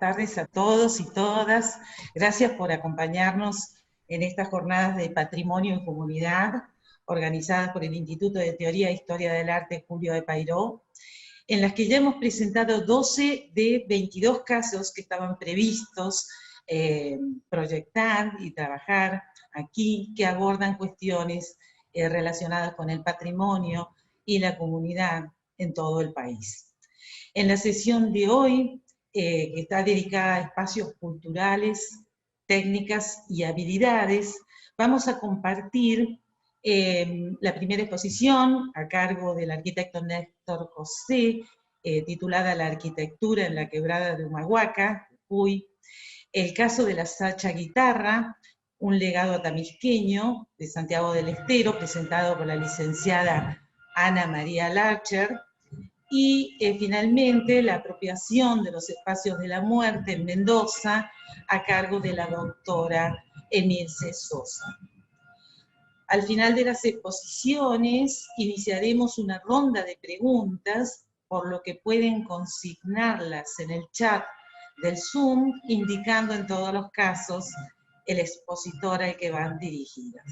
tardes a todos y todas. Gracias por acompañarnos en estas jornadas de Patrimonio en Comunidad, organizadas por el Instituto de Teoría e Historia del Arte Julio de Pairó, en las que ya hemos presentado 12 de 22 casos que estaban previstos proyectar y trabajar aquí, que abordan cuestiones relacionadas con el patrimonio y la comunidad en todo el país. En la sesión de hoy, que está dedicada a espacios culturales, técnicas y habilidades, vamos a compartir la primera exposición a cargo del arquitecto Néstor José, titulada La arquitectura en la quebrada de Humahuaca, Jujuy, el caso de la Sacha Guitarra, un legado atamisqueño de Santiago del Estero, presentado por la licenciada Ana María Larcher, y finalmente la apropiación de los espacios de la muerte en Mendoza, a cargo de la doctora Emilce Sosa. Al final de las exposiciones iniciaremos una ronda de preguntas, por lo que pueden consignarlas en el chat del Zoom, indicando en todos los casos el expositor al que van dirigidas.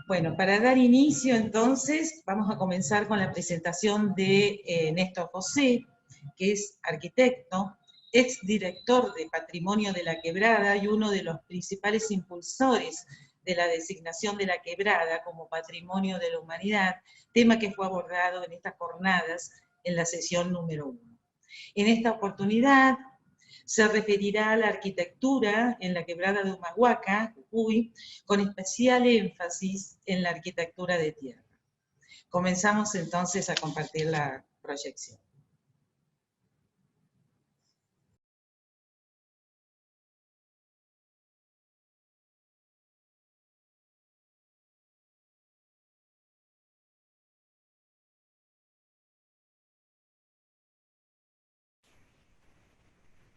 Bueno, para dar inicio entonces, vamos a comenzar con la presentación de Néstor José, que es arquitecto, exdirector de Patrimonio de la Quebrada y uno de los principales impulsores de la designación de la Quebrada como Patrimonio de la Humanidad, tema que fue abordado en estas jornadas en la sesión número 1. En esta oportunidad se referirá a la arquitectura en la quebrada de Humahuaca, Jujuy, con especial énfasis en la arquitectura de tierra. Comenzamos entonces a compartir la proyección.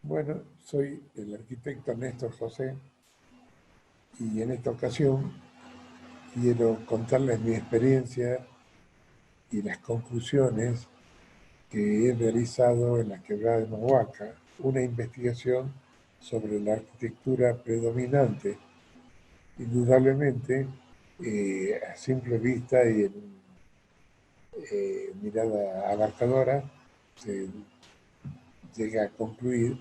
Bueno, soy el arquitecto Néstor José y en esta ocasión quiero contarles mi experiencia y las conclusiones que he realizado en la quebrada de Humahuaca, una investigación sobre la arquitectura predominante. Indudablemente, a simple vista y en mirada abarcadora, se llega a concluir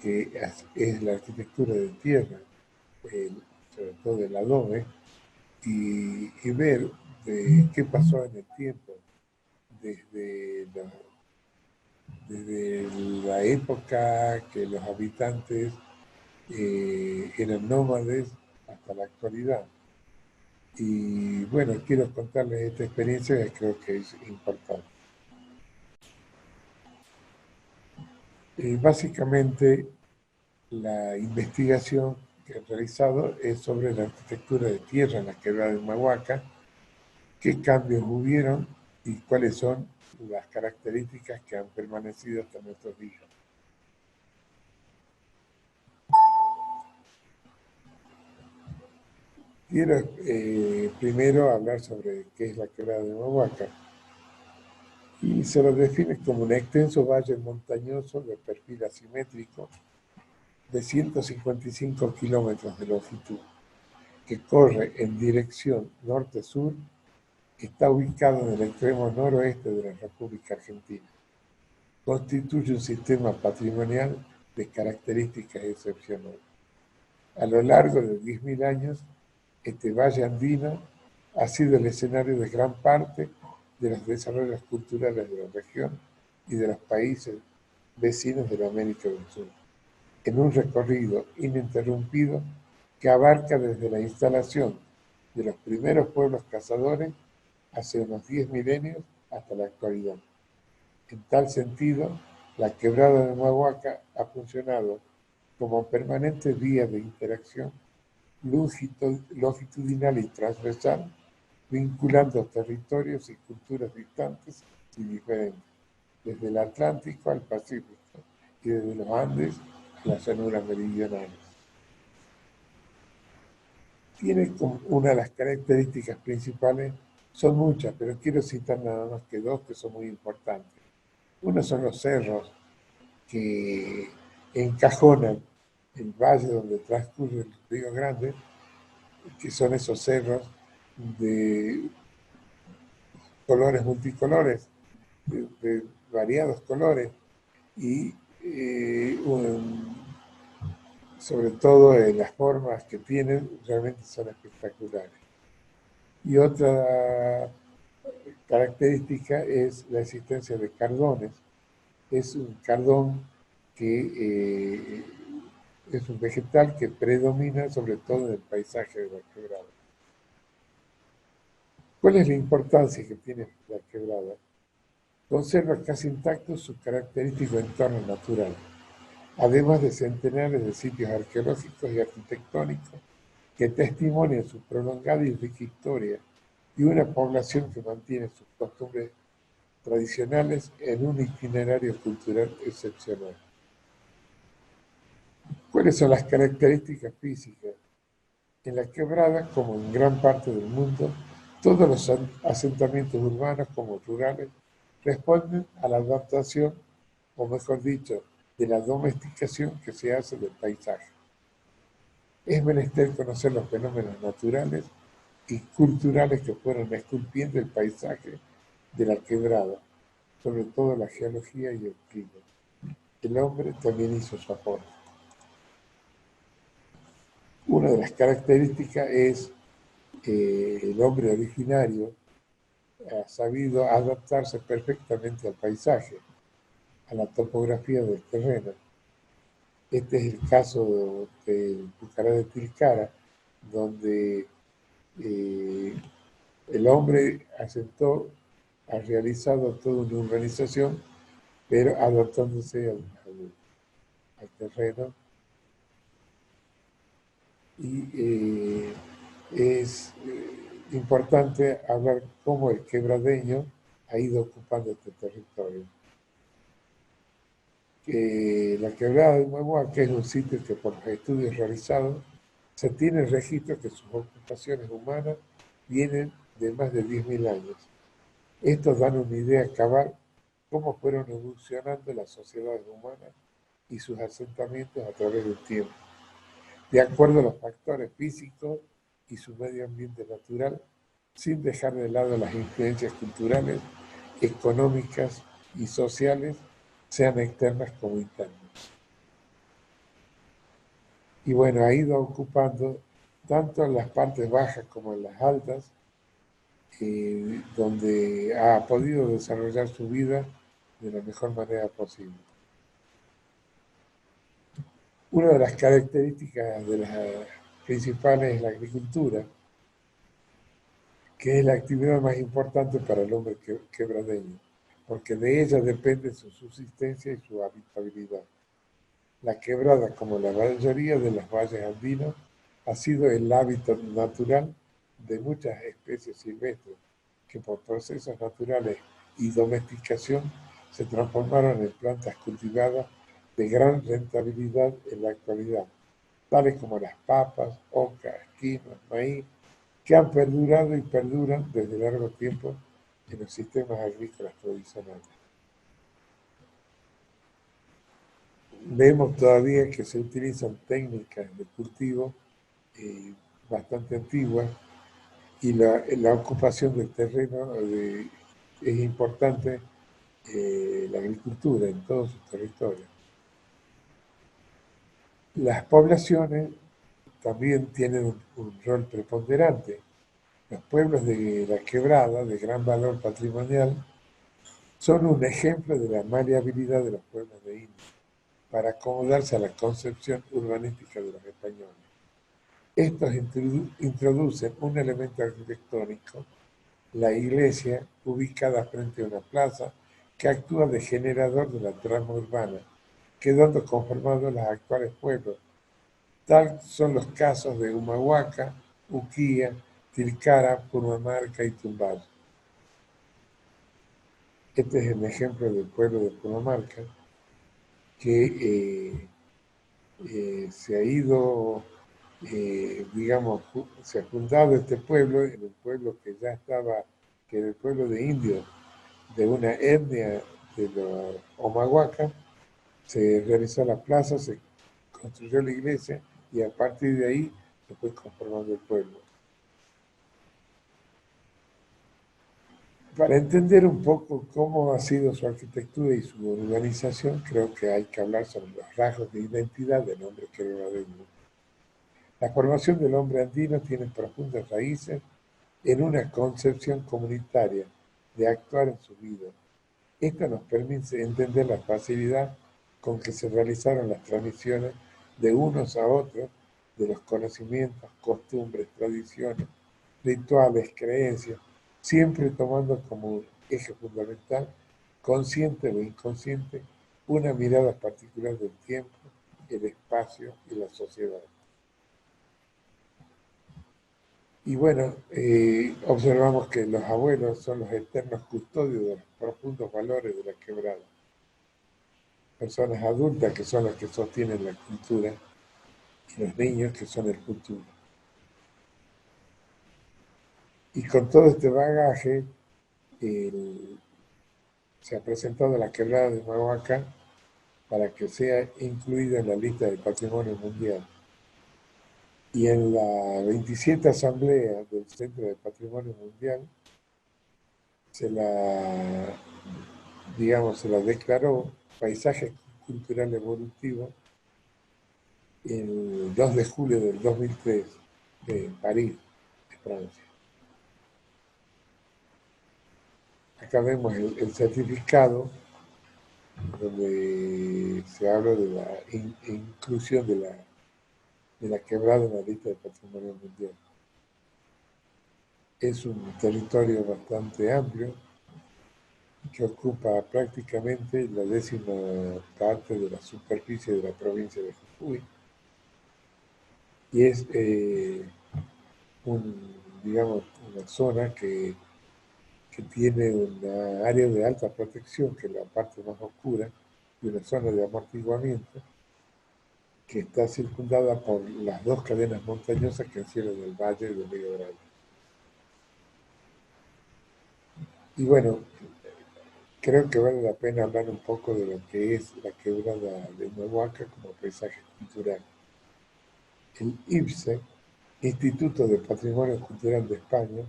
que es la arquitectura de tierra, sobre todo el adobe, y ver qué pasó en el tiempo, desde la época que los habitantes eran nómades hasta la actualidad. Y bueno, quiero contarles esta experiencia que creo que es importante. Básicamente, la investigación que he realizado es sobre la arquitectura de tierra en la quebrada de Humahuaca, qué cambios hubieron y cuáles son las características que han permanecido hasta nuestros días. Quiero primero hablar sobre qué es la quebrada de Humahuaca. Y se lo define como un extenso valle montañoso de perfil asimétrico de 155 kilómetros de longitud, que corre en dirección norte-sur, está ubicado en el extremo noroeste de la República Argentina. Constituye un sistema patrimonial de características excepcionales. A lo largo de 10.000 años, este valle andino ha sido el escenario de gran parte de los desarrollos culturales de la región y de los países vecinos de la América del Sur, en un recorrido ininterrumpido que abarca desde la instalación de los primeros pueblos cazadores hace unos 10 milenios hasta la actualidad. En tal sentido, la quebrada de Humahuaca ha funcionado como permanente vía de interacción longitudinal y transversal, vinculando territorios y culturas distantes y diferentes, desde el Atlántico al Pacífico y desde los Andes a las llanuras meridionales. Tiene como una de las características principales, son muchas, pero quiero citar nada más que dos que son muy importantes. Uno son los cerros, que encajonan el valle donde transcurre el Río Grande, que son esos cerros de colores multicolores, de variados colores, y sobre todo las formas que tienen realmente son espectaculares. Y otra característica es la existencia de cardones. Es un cardón que es un vegetal que predomina sobre todo en el paisaje de la quebrada. ¿Cuál es la importancia que tiene la quebrada? Conserva casi intacto su característico entorno natural, además de centenares de sitios arqueológicos y arquitectónicos que testimonian su prolongada y rica historia, y una población que mantiene sus costumbres tradicionales en un itinerario cultural excepcional. ¿Cuáles son las características físicas? En la quebrada, como en gran parte del mundo, todos los asentamientos urbanos como rurales responden a la adaptación, o mejor dicho, de la domesticación que se hace del paisaje. Es menester conocer los fenómenos naturales y culturales que fueron esculpiendo el paisaje de la quebrada, sobre todo la geología y el clima. El hombre también hizo su aporte. Una de las características es que el hombre originario ha sabido adaptarse perfectamente al paisaje, a la topografía del terreno. Este es el caso del Pucará de Tilcara, donde el hombre ha realizado toda una urbanización, pero adaptándose al terreno. Y es importante hablar cómo el quebradeño ha ido ocupando este territorio. La quebrada de Humahuaca es un sitio que por los estudios realizados se tiene registro que sus ocupaciones humanas vienen de más de 10.000 años. Estos dan una idea cabal cómo fueron evolucionando las sociedades humanas y sus asentamientos a través del tiempo, de acuerdo a los factores físicos y su medio ambiente natural, sin dejar de lado las influencias culturales, económicas y sociales, sean externas como internas. Y bueno, ha ido ocupando tanto en las partes bajas como en las altas, donde ha podido desarrollar su vida de la mejor manera posible. Una de las características de las principales es la agricultura, que es la actividad más importante para el hombre quebradeño, porque de ella depende su subsistencia y su habitabilidad. La quebrada, como la mayoría de los valles andinos, ha sido el hábitat natural de muchas especies silvestres que por procesos naturales y domesticación se transformaron en plantas cultivadas de gran rentabilidad en la actualidad, tales como las papas, ocas, quinoa, maíz, que han perdurado y perduran desde largo tiempo en los sistemas agrícolas tradicionales. Vemos todavía que se utilizan técnicas de cultivo bastante antiguas y la ocupación del terreno es importante, la agricultura en todos sus territorios. Las poblaciones también tienen un rol preponderante. Los pueblos de la quebrada, de gran valor patrimonial, son un ejemplo de la maleabilidad de los pueblos de India para acomodarse a la concepción urbanística de los españoles. Estos introducen un elemento arquitectónico, la iglesia, ubicada frente a una plaza, que actúa de generador de la trama urbana, quedando conformados los actuales pueblos. Tal son los casos de Humahuaca, Uquía, Tilcara, Purmamarca y Tumbal. Este es el ejemplo del pueblo de Purmamarca, que se ha ido, digamos, se ha fundado este pueblo, en un pueblo que ya estaba, que era el pueblo de indios, de una etnia de los Omahuaca, se realizó la plaza, se construyó la iglesia y a partir de ahí se fue conformando el pueblo. Para entender un poco cómo ha sido su arquitectura y su urbanización, creo que hay que hablar sobre los rasgos de identidad del hombre quebradeño. La formación del hombre andino tiene profundas raíces en una concepción comunitaria de actuar en su vida. Esto nos permite entender la facilidad con que se realizaron las transmisiones de unos a otros de los conocimientos, costumbres, tradiciones, rituales, creencias, siempre tomando como eje fundamental, consciente o inconsciente, una mirada particular del tiempo, el espacio y la sociedad. Y bueno, observamos que los abuelos son los eternos custodios de los profundos valores de la quebrada. Personas adultas que son las que sostienen la cultura y los niños que son el futuro. Y con todo este bagaje, se ha presentado la quebrada de Humahuaca para que sea incluida en la lista del Patrimonio Mundial. Y en la 27 Asamblea del Centro de Patrimonio Mundial se la declaró paisaje cultural evolutivo el 2 de julio del 2003 en París, Francia. Acá vemos el certificado donde se habla de la inclusión de la quebrada en la lista del Patrimonio Mundial. Es un territorio bastante amplio que ocupa prácticamente la 10ª parte de la superficie de la provincia de Jujuy y es una zona que tiene una área de alta protección, que es la parte más oscura, y una zona de amortiguamiento que está circundada por las dos cadenas montañosas que encierran el valle del Río Grande. Y bueno, creo que vale la pena hablar un poco de lo que es la quebrada de Humahuaca como paisaje cultural. El IPSE, Instituto de Patrimonio Cultural de España,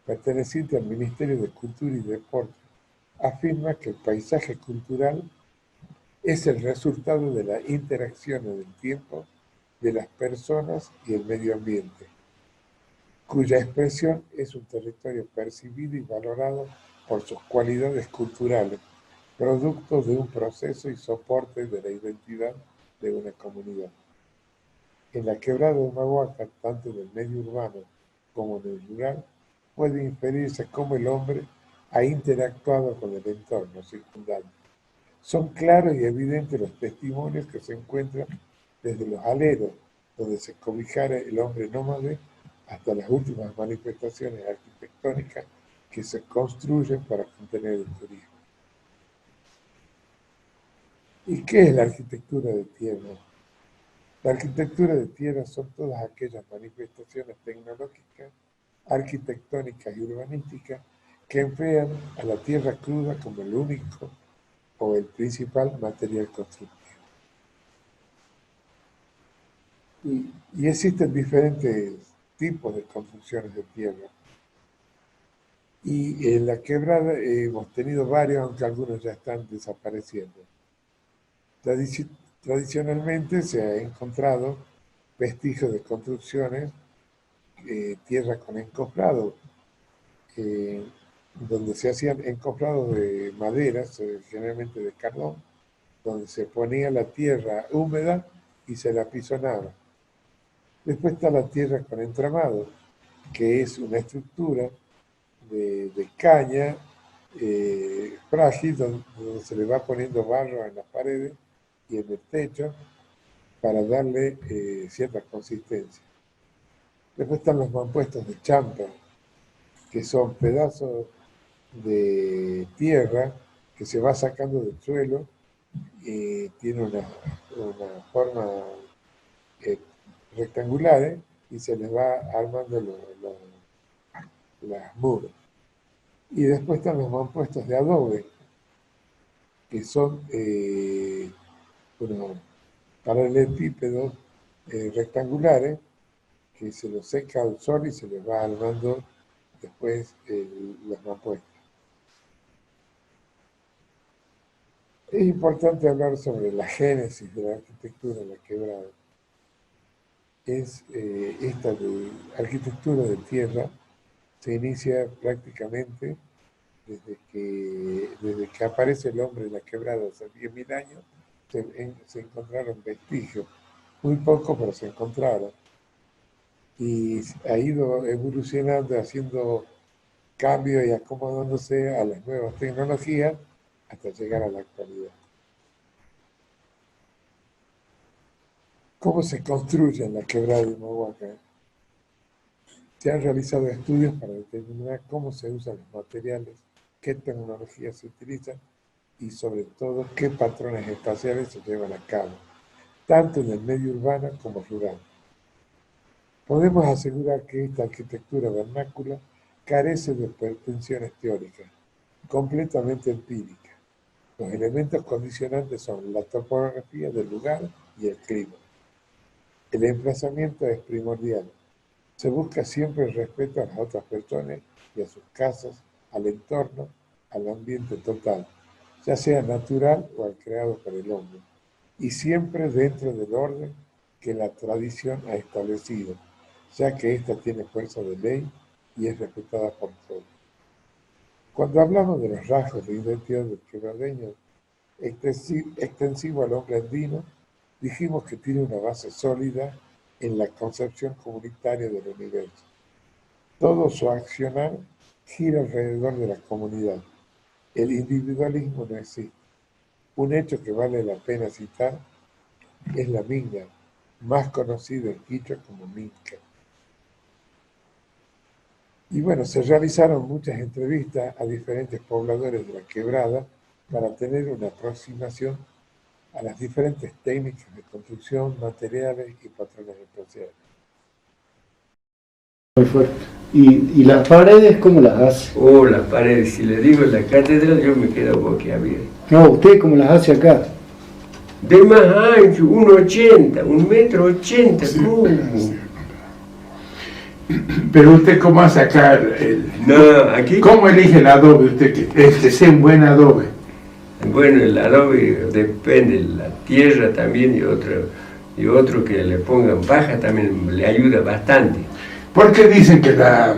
perteneciente al Ministerio de Cultura y Deporte, afirma que el paisaje cultural es el resultado de la interacción en el tiempo de las personas y el medio ambiente, cuya expresión es un territorio percibido y valorado por sus cualidades culturales, producto de un proceso y soporte de la identidad de una comunidad. En la quebrada de Humahuaca, tanto en el medio urbano como en el rural, puede inferirse cómo el hombre ha interactuado con el entorno circundante. Son claros y evidentes los testimonios que se encuentran desde los aleros, donde se cobijara el hombre nómade, hasta las últimas manifestaciones arquitectónicas que se construyen para contener el turismo. ¿Y qué es la arquitectura de tierra? La arquitectura de tierra son todas aquellas manifestaciones tecnológicas, arquitectónicas y urbanísticas que emplean a la tierra cruda como el único o el principal material constructivo. Y existen diferentes tipos de construcciones de tierra. Y en la quebrada hemos tenido varios, aunque algunos ya están desapareciendo. Tradicionalmente se ha encontrado vestigios de construcciones, tierra con encofrado, donde se hacían encofrados de maderas, generalmente de carbón, donde se ponía la tierra húmeda y se la apisonaba. Después está la tierra con entramado, que es una estructura de caña frágil, donde se le va poniendo barro en las paredes y en el techo para darle cierta consistencia. Después están los mampuestos de champa, que son pedazos de tierra que se va sacando del suelo y tiene una forma rectangular y se les va armando las muros. Y después están los mampuestos de adobe, que son unos paralelepípedos rectangulares que se los seca al sol y se les va armando después las mampuestas. Es importante hablar sobre la génesis de la arquitectura en la quebrada. Esta de arquitectura de tierra se inicia prácticamente desde que aparece el hombre en la quebrada hace 10.000 años. Se encontraron vestigios, muy pocos, pero se encontraron. Y ha ido evolucionando, haciendo cambios y acomodándose a las nuevas tecnologías hasta llegar a la actualidad. ¿Cómo se construye en la quebrada de Humahuaca? Se han realizado estudios para determinar cómo se usan los materiales, qué tecnologías se utilizan y sobre todo qué patrones espaciales se llevan a cabo, tanto en el medio urbano como rural. Podemos asegurar que esta arquitectura vernácula carece de pretensiones teóricas, completamente empíricas. Los elementos condicionantes son la topografía del lugar y el clima. El emplazamiento es primordial. Se busca siempre el respeto a las otras personas y a sus casas, al entorno, al ambiente total, ya sea natural o al creado por el hombre, y siempre dentro del orden que la tradición ha establecido, ya que ésta tiene fuerza de ley y es respetada por todos. Cuando hablamos de los rasgos de identidad del quebradeño extensivo al hombre andino, dijimos que tiene una base sólida en la concepción comunitaria del universo. Todo su accionar gira alrededor de la comunidad. El individualismo no existe. Un hecho que vale la pena citar es la minga, más conocida en quichua como minca. Y bueno, se realizaron muchas entrevistas a diferentes pobladores de la quebrada para tener una aproximación a las diferentes técnicas de construcción, materiales y patrones espaciales. Muy fuerte. ¿Y las paredes cómo las hace? Oh, las paredes, si le digo la catedral, yo me quedo boquiabierto. No, ¿usted cómo las hace acá? De más ancho, 1,80, 1,80 ¿cómo? Pero usted, ¿cómo hace acá? No, aquí... ¿Cómo elige el adobe usted? Que sea un buen adobe. Bueno, el adobe depende, la tierra también y otro que le pongan paja también le ayuda bastante. ¿Por qué dicen que la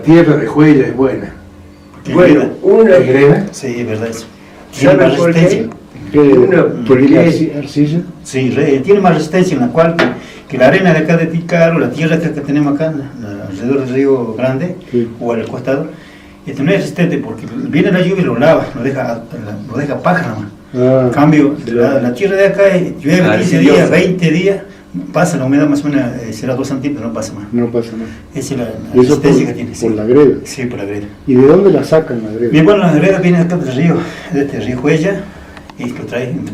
tierra de Huella es buena? Bueno, una... ¿Es greda? Sí, es verdad eso. ¿Sabe por qué? ¿Porque arcilla? Sí, tiene más resistencia en la cual que la arena de acá de Tícaro, la tierra que tenemos acá, alrededor del río Grande, sí, o al costado, no es resistente porque viene la lluvia y lo lava, lo deja paja nomás. En cambio, la tierra de acá llueve 15 días, 20 días, pasa la humedad más o menos, será 2 centímetros, no pasa más. No pasa más. Esa es la resistencia que tiene. ¿Por la greda? Sí, por la greda. ¿Y de dónde la sacan la greda? Bien, bueno, la greda viene acá del río, de este río Huella, y lo traen,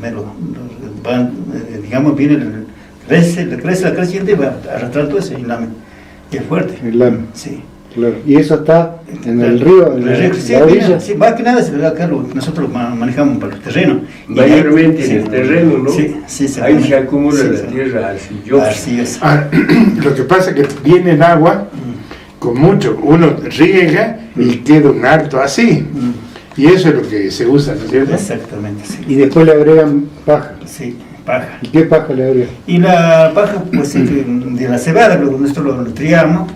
digamos, viene crece la creciente y va a arrastrar todo ese lame. Y es fuerte. El lame. Sí. Claro. ¿Y eso está en el río, en la orilla? Sí, más que nada acá nosotros lo manejamos para el terreno. Mayormente en el terreno, ¿no? Sí, ahí se acumula la tierra arcillosa. Lo que pasa es que viene el agua con mucho, uno riega y queda un alto así. Y eso es lo que se usa, ¿no es cierto? Exactamente, sí. Y después le agregan paja. Sí, paja. ¿Y qué paja le agregan? Y la paja, pues, de la cebada, nosotros lo triamos.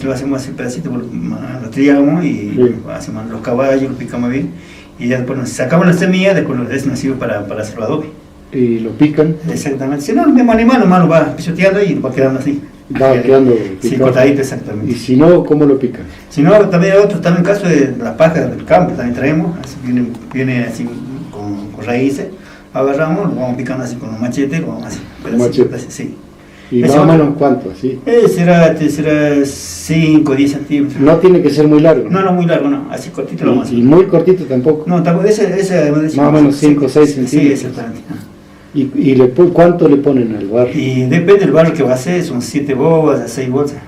Lo hacemos así pedacito, lo triamos y sí, hacemos los caballos, lo picamos bien. Y ya después nos sacamos la semilla, después nos sirve para hacer adobe. ¿Y lo pican? Exactamente. Si no, el mismo animal nomás lo va pisoteando y va quedando así. Va quedando picado. Sí, cortadito, exactamente. ¿Y si no, cómo lo pican? Si no, también hay otros, también caso de la paja del campo, también traemos, así viene así con raíces, agarramos, lo vamos picando así con un machete, lo vamos así. Machete. Sí. ¿Y más o menos cuánto? ¿Así? Será 5 o 10 centímetros. No tiene que ser muy largo. No, muy largo, no, así cortito lo vamos a hacer. ¿Y muy cortito tampoco? No, tampoco, ese más o menos 5 o 6 centímetros. Sí, exactamente. ¿Y cuánto le ponen al barro? Y depende del barro que va a hacer, son 7 bolsas, 6 bolsas.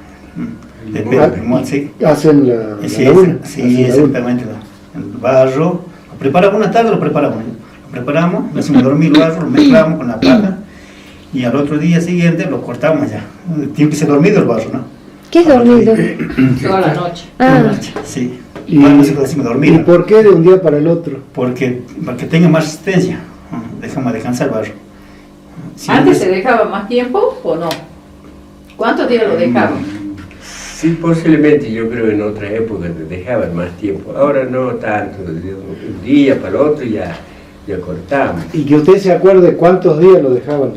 Depende, sí. ¿Hacen la sí, exactamente. El barro, lo preparamos una tarde, lo preparamos, lo hacemos dormir el barro, lo mezclamos con la paja y al otro día siguiente lo cortamos ya. Tiene que ser dormido el barro, ¿no? ¿Qué es dormido? Toda la noche. Ah, Sí. Y- Bueno, nosotros decimos ¿Y dormido. por qué de un día para el otro? Porque, para que tenga más resistencia. Dejamos descansar el barro. Si ¿Antes no- se dejaba más tiempo o no? ¿Cuántos días lo dejaban? Sí, posiblemente yo creo en otras épocas dejaban más tiempo. Ahora no tanto, de un día para el otro ya cortamos. Y que usted se acuerde cuántos días lo dejaban.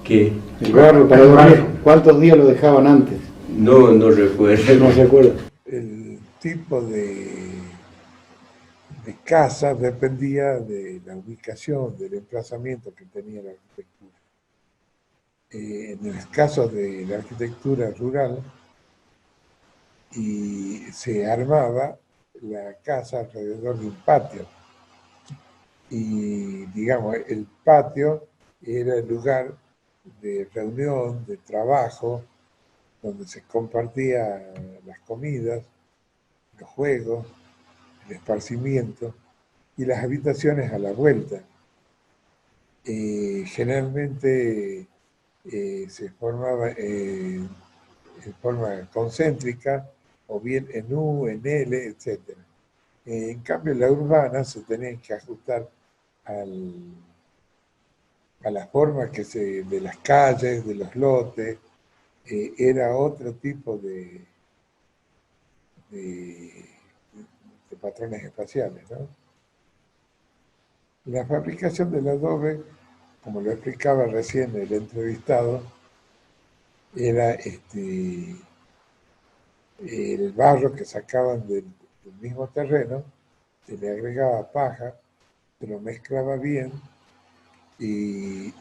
¿Qué? El barro para El dormir. barro. ¿Cuántos días lo dejaban antes? No recuerdo. No se acuerda. El tipo de casa dependía de la ubicación, del emplazamiento que tenía la arquitectura. En el caso de la arquitectura rural, y se armaba la casa alrededor de un patio. Y digamos, el patio era el lugar de reunión, de trabajo, donde se compartían las comidas, los juegos, el esparcimiento y las habitaciones a la vuelta. Generalmente se formaba en forma concéntrica o bien en U, en L, etc. En cambio, la urbana se tenía que ajustar a la forma de las calles, de los lotes. Era otro tipo de patrones espaciales, ¿no? La fabricación del adobe, como lo explicaba recién el entrevistado, era el barro que sacaban del mismo terreno, se le agregaba paja, se lo mezclaba bien y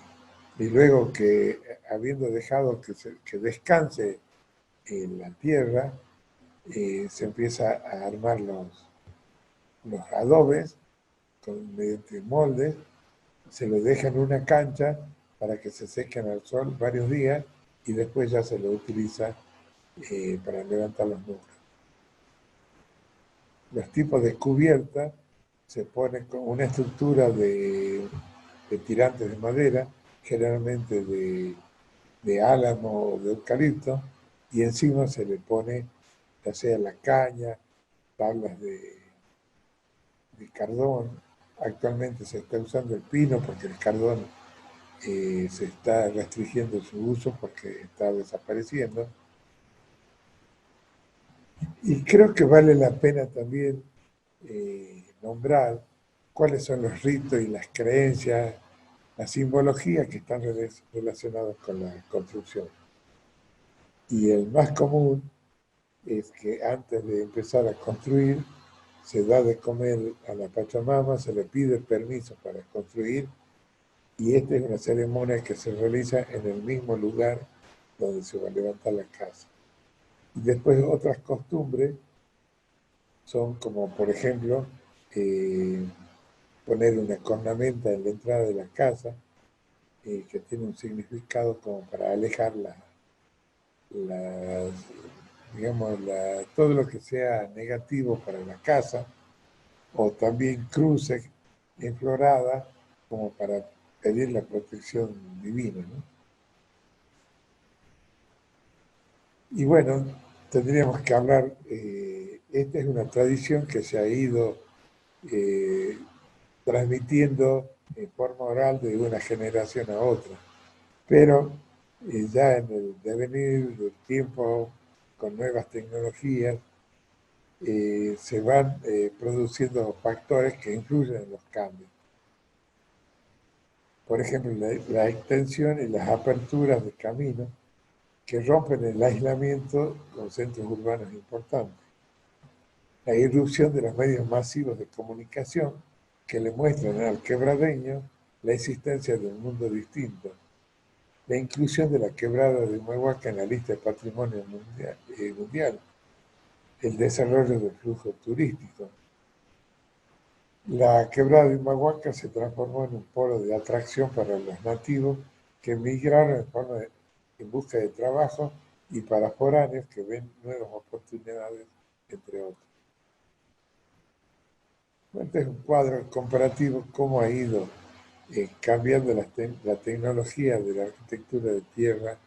luego que, habiendo dejado que descanse en la tierra, se empieza a armar los adobes mediante moldes, se lo deja en una cancha para que se sequen al sol varios días y después ya se lo utiliza para levantar los muros. Los tipos de cubierta se ponen con una estructura de tirantes de madera, generalmente de álamo o de eucalipto, y encima se le pone ya sea la caña, tablas de cardón. Actualmente se está usando el pino porque el cardón se está restringiendo su uso porque está desapareciendo. Y creo que vale la pena también nombrar cuáles son los ritos y las creencias, la simbología que están relacionados con la construcción. Y el más común es que antes de empezar a construir, se da de comer a la Pachamama, se le pide permiso para construir, y esta es una ceremonia que se realiza en el mismo lugar donde se va a levantar la casa. Y después otras costumbres son como, por ejemplo, poner una cornamenta en la entrada de la casa, que tiene un significado como para alejar todo lo que sea negativo para la casa, o también cruces enfloradas como para pedir la protección divina, ¿no? Y bueno, tendríamos que hablar, esta es una tradición que se ha ido transmitiendo en forma oral de una generación a otra, pero ya en el devenir del tiempo, con nuevas tecnologías, se van produciendo factores que influyen en los cambios. Por ejemplo, la extensión y las aperturas de caminos que rompen el aislamiento con centros urbanos importantes. La irrupción de los medios masivos de comunicación que le muestran al quebradeño la existencia de un mundo distinto. La inclusión de la quebrada de Humahuaca en la lista de patrimonio mundial. El desarrollo del flujo turístico. La quebrada de Humahuaca se transformó en un polo de atracción para los nativos que emigraron en busca de trabajo y para foráneos que ven nuevas oportunidades, entre otros. Este es un cuadro comparativo cómo ha ido cambiando la tecnología de la arquitectura de tierra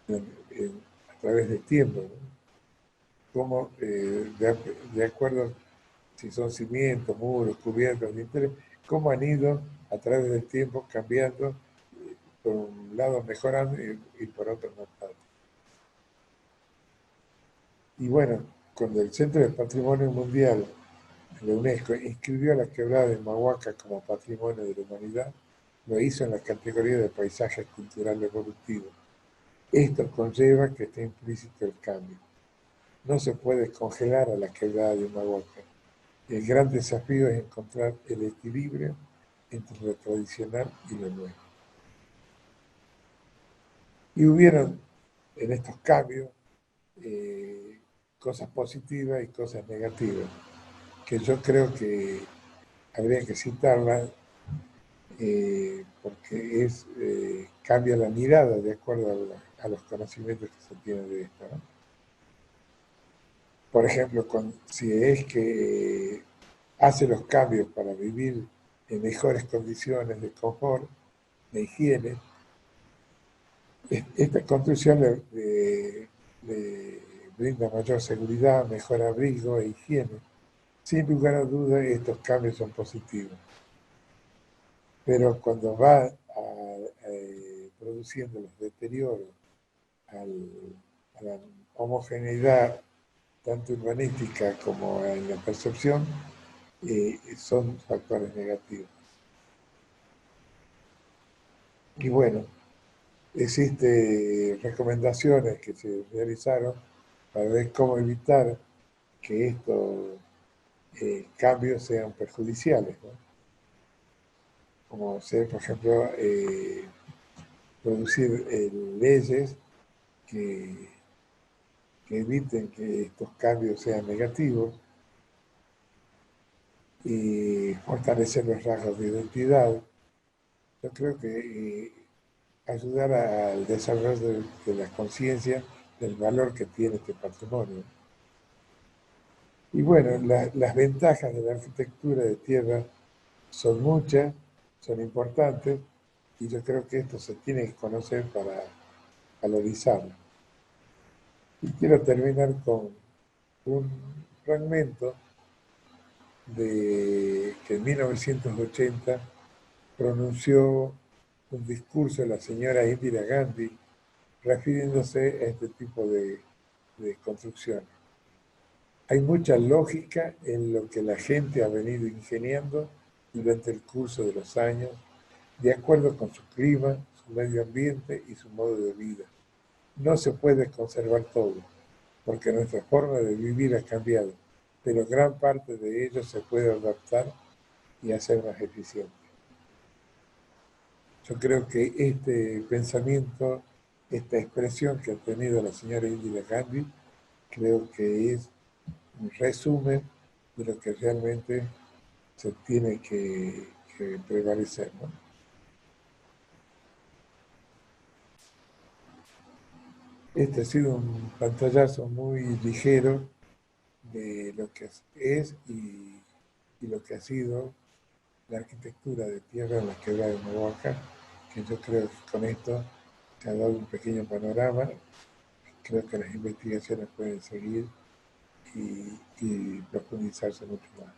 a través del tiempo, ¿no? Como de acuerdo si son cimientos, muros, cubiertos, dinteles, cómo han ido a través del tiempo cambiando, por un lado mejorando y por otro matando. Y bueno, cuando el Centro del Patrimonio Mundial, la UNESCO, inscribió la quebrada de Mahuaca como Patrimonio de la Humanidad, lo hizo en la categoría de paisaje cultural evolutivo. Esto conlleva que esté implícito el cambio. No se puede congelar a la quebrada de Mahuaca. El gran desafío es encontrar el equilibrio entre lo tradicional y lo nuevo. Y hubieron en estos cambios cosas positivas y cosas negativas, que yo creo que habría que citarlas porque cambia la mirada de acuerdo a los conocimientos que se tienen de esto, ¿no? Por ejemplo, si es que hace los cambios para vivir en mejores condiciones de confort, de higiene, esta construcción le brinda mayor seguridad, mejor abrigo e higiene. Sin lugar a dudas, estos cambios son positivos. Pero cuando va produciendo los deterioros a la homogeneidad, tanto urbanística como en la percepción, son factores negativos. Y bueno, existen recomendaciones que se realizaron para ver cómo evitar que estos cambios sean perjudiciales, ¿no? Como ser, por ejemplo, producir leyes que eviten que estos cambios sean negativos y fortalecer los rasgos de identidad. Yo creo que ayudar al desarrollo de la conciencia del valor que tiene este patrimonio. Y bueno, las ventajas de la arquitectura de tierra son muchas, son importantes, y yo creo que esto se tiene que conocer para valorizarlo. Y quiero terminar con un fragmento que en 1980 pronunció un discurso de la señora Indira Gandhi refiriéndose a este tipo de construcciones. Hay mucha lógica en lo que la gente ha venido ingeniando durante el curso de los años, de acuerdo con su clima, su medio ambiente y su modo de vida. No se puede conservar todo, porque nuestra forma de vivir ha cambiado, pero gran parte de ello se puede adaptar y hacer más eficiente. Yo creo que este pensamiento, esta expresión que ha tenido la señora Indira Gandhi, creo que es un resumen de lo que realmente se tiene que prevalecer, ¿no? Este ha sido un pantallazo muy ligero de lo que es y lo que ha sido la arquitectura de tierra en la quebrada de Mahuaca, que yo creo que con esto se ha dado un pequeño panorama. Creo que las investigaciones pueden seguir y profundizarse mucho más.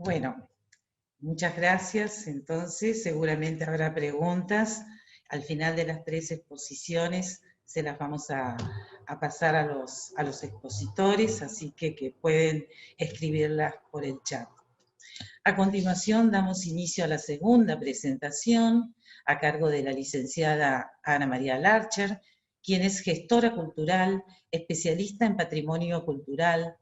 Bueno, muchas gracias. Entonces, seguramente habrá preguntas. Al final de las 3 exposiciones se las vamos a pasar a los expositores, así que pueden escribirlas por el chat. A continuación damos inicio a la segunda presentación, a cargo de la licenciada Ana María Larcher, quien es gestora cultural, especialista en patrimonio cultural,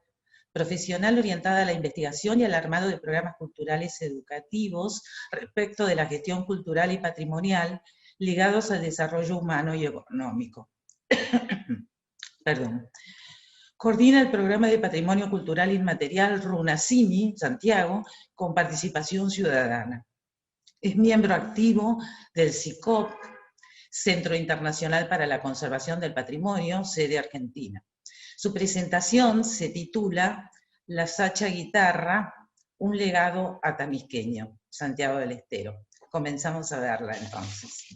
profesional orientada a la investigación y al armado de programas culturales educativos respecto de la gestión cultural y patrimonial ligados al desarrollo humano y económico. Perdón. Coordina el programa de Patrimonio Cultural Inmaterial RUNACIMI, Santiago, con participación ciudadana. Es miembro activo del CICOP, Centro Internacional para la Conservación del Patrimonio, sede Argentina. Su presentación se titula La Sacha Guitarra, un legado atamisqueño, Santiago del Estero. Comenzamos a verla entonces.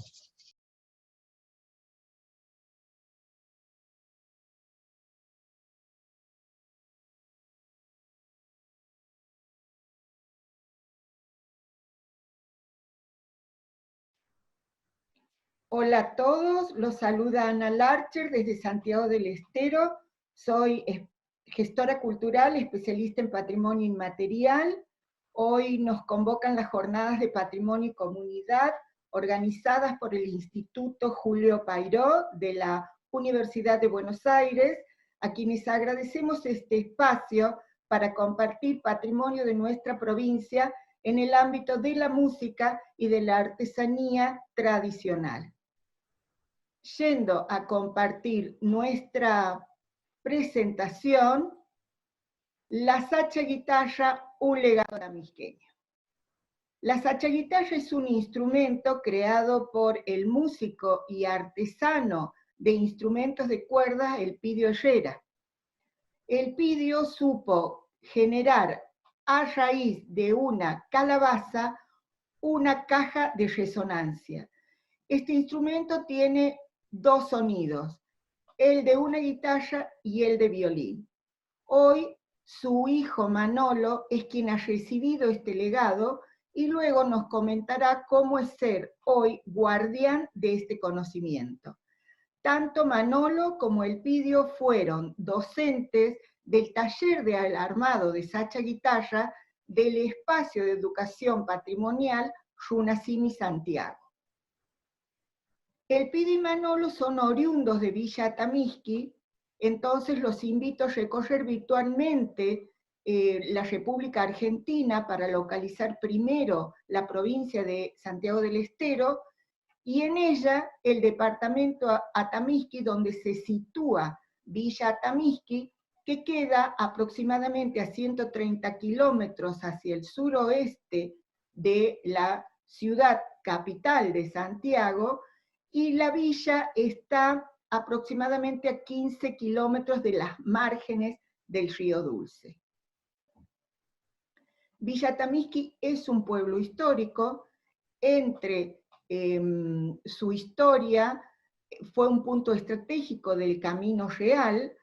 Hola a todos, los saluda Ana Larcher desde Santiago del Estero. Soy gestora cultural, especialista en patrimonio inmaterial. Hoy nos convocan las jornadas de patrimonio y comunidad organizadas por el Instituto Julio Pairó de la Universidad de Buenos Aires, a quienes agradecemos este espacio para compartir patrimonio de nuestra provincia en el ámbito de la música y de la artesanía tradicional. Yendo a compartir nuestra presentación, la Sacha Guitarra, un legado atamisqueño. La Sacha Guitarra es un instrumento creado por el músico y artesano de instrumentos de cuerdas Elpidio Herrera. Elpidio supo generar a raíz de una calabaza una caja de resonancia. Este instrumento tiene dos sonidos, el de una guitarra y el de violín. Hoy su hijo Manolo es quien ha recibido este legado y luego nos comentará cómo es ser hoy guardián de este conocimiento. Tanto Manolo como Elpidio fueron docentes del taller de armado de Sacha Guitarra del espacio de educación patrimonial RUNACIMI Santiago. Elpidio y Manolo son oriundos de Villa Atamisqui, entonces los invito a recorrer virtualmente la República Argentina para localizar primero la provincia de Santiago del Estero y en ella el departamento Atamisqui, donde se sitúa Villa Atamisqui, que queda aproximadamente a 130 kilómetros hacia el suroeste de la ciudad capital de Santiago, y la villa está aproximadamente a 15 kilómetros de las márgenes del río Dulce. Villa Atamisqui es un pueblo histórico. Entre su historia fue un punto estratégico del Camino Real.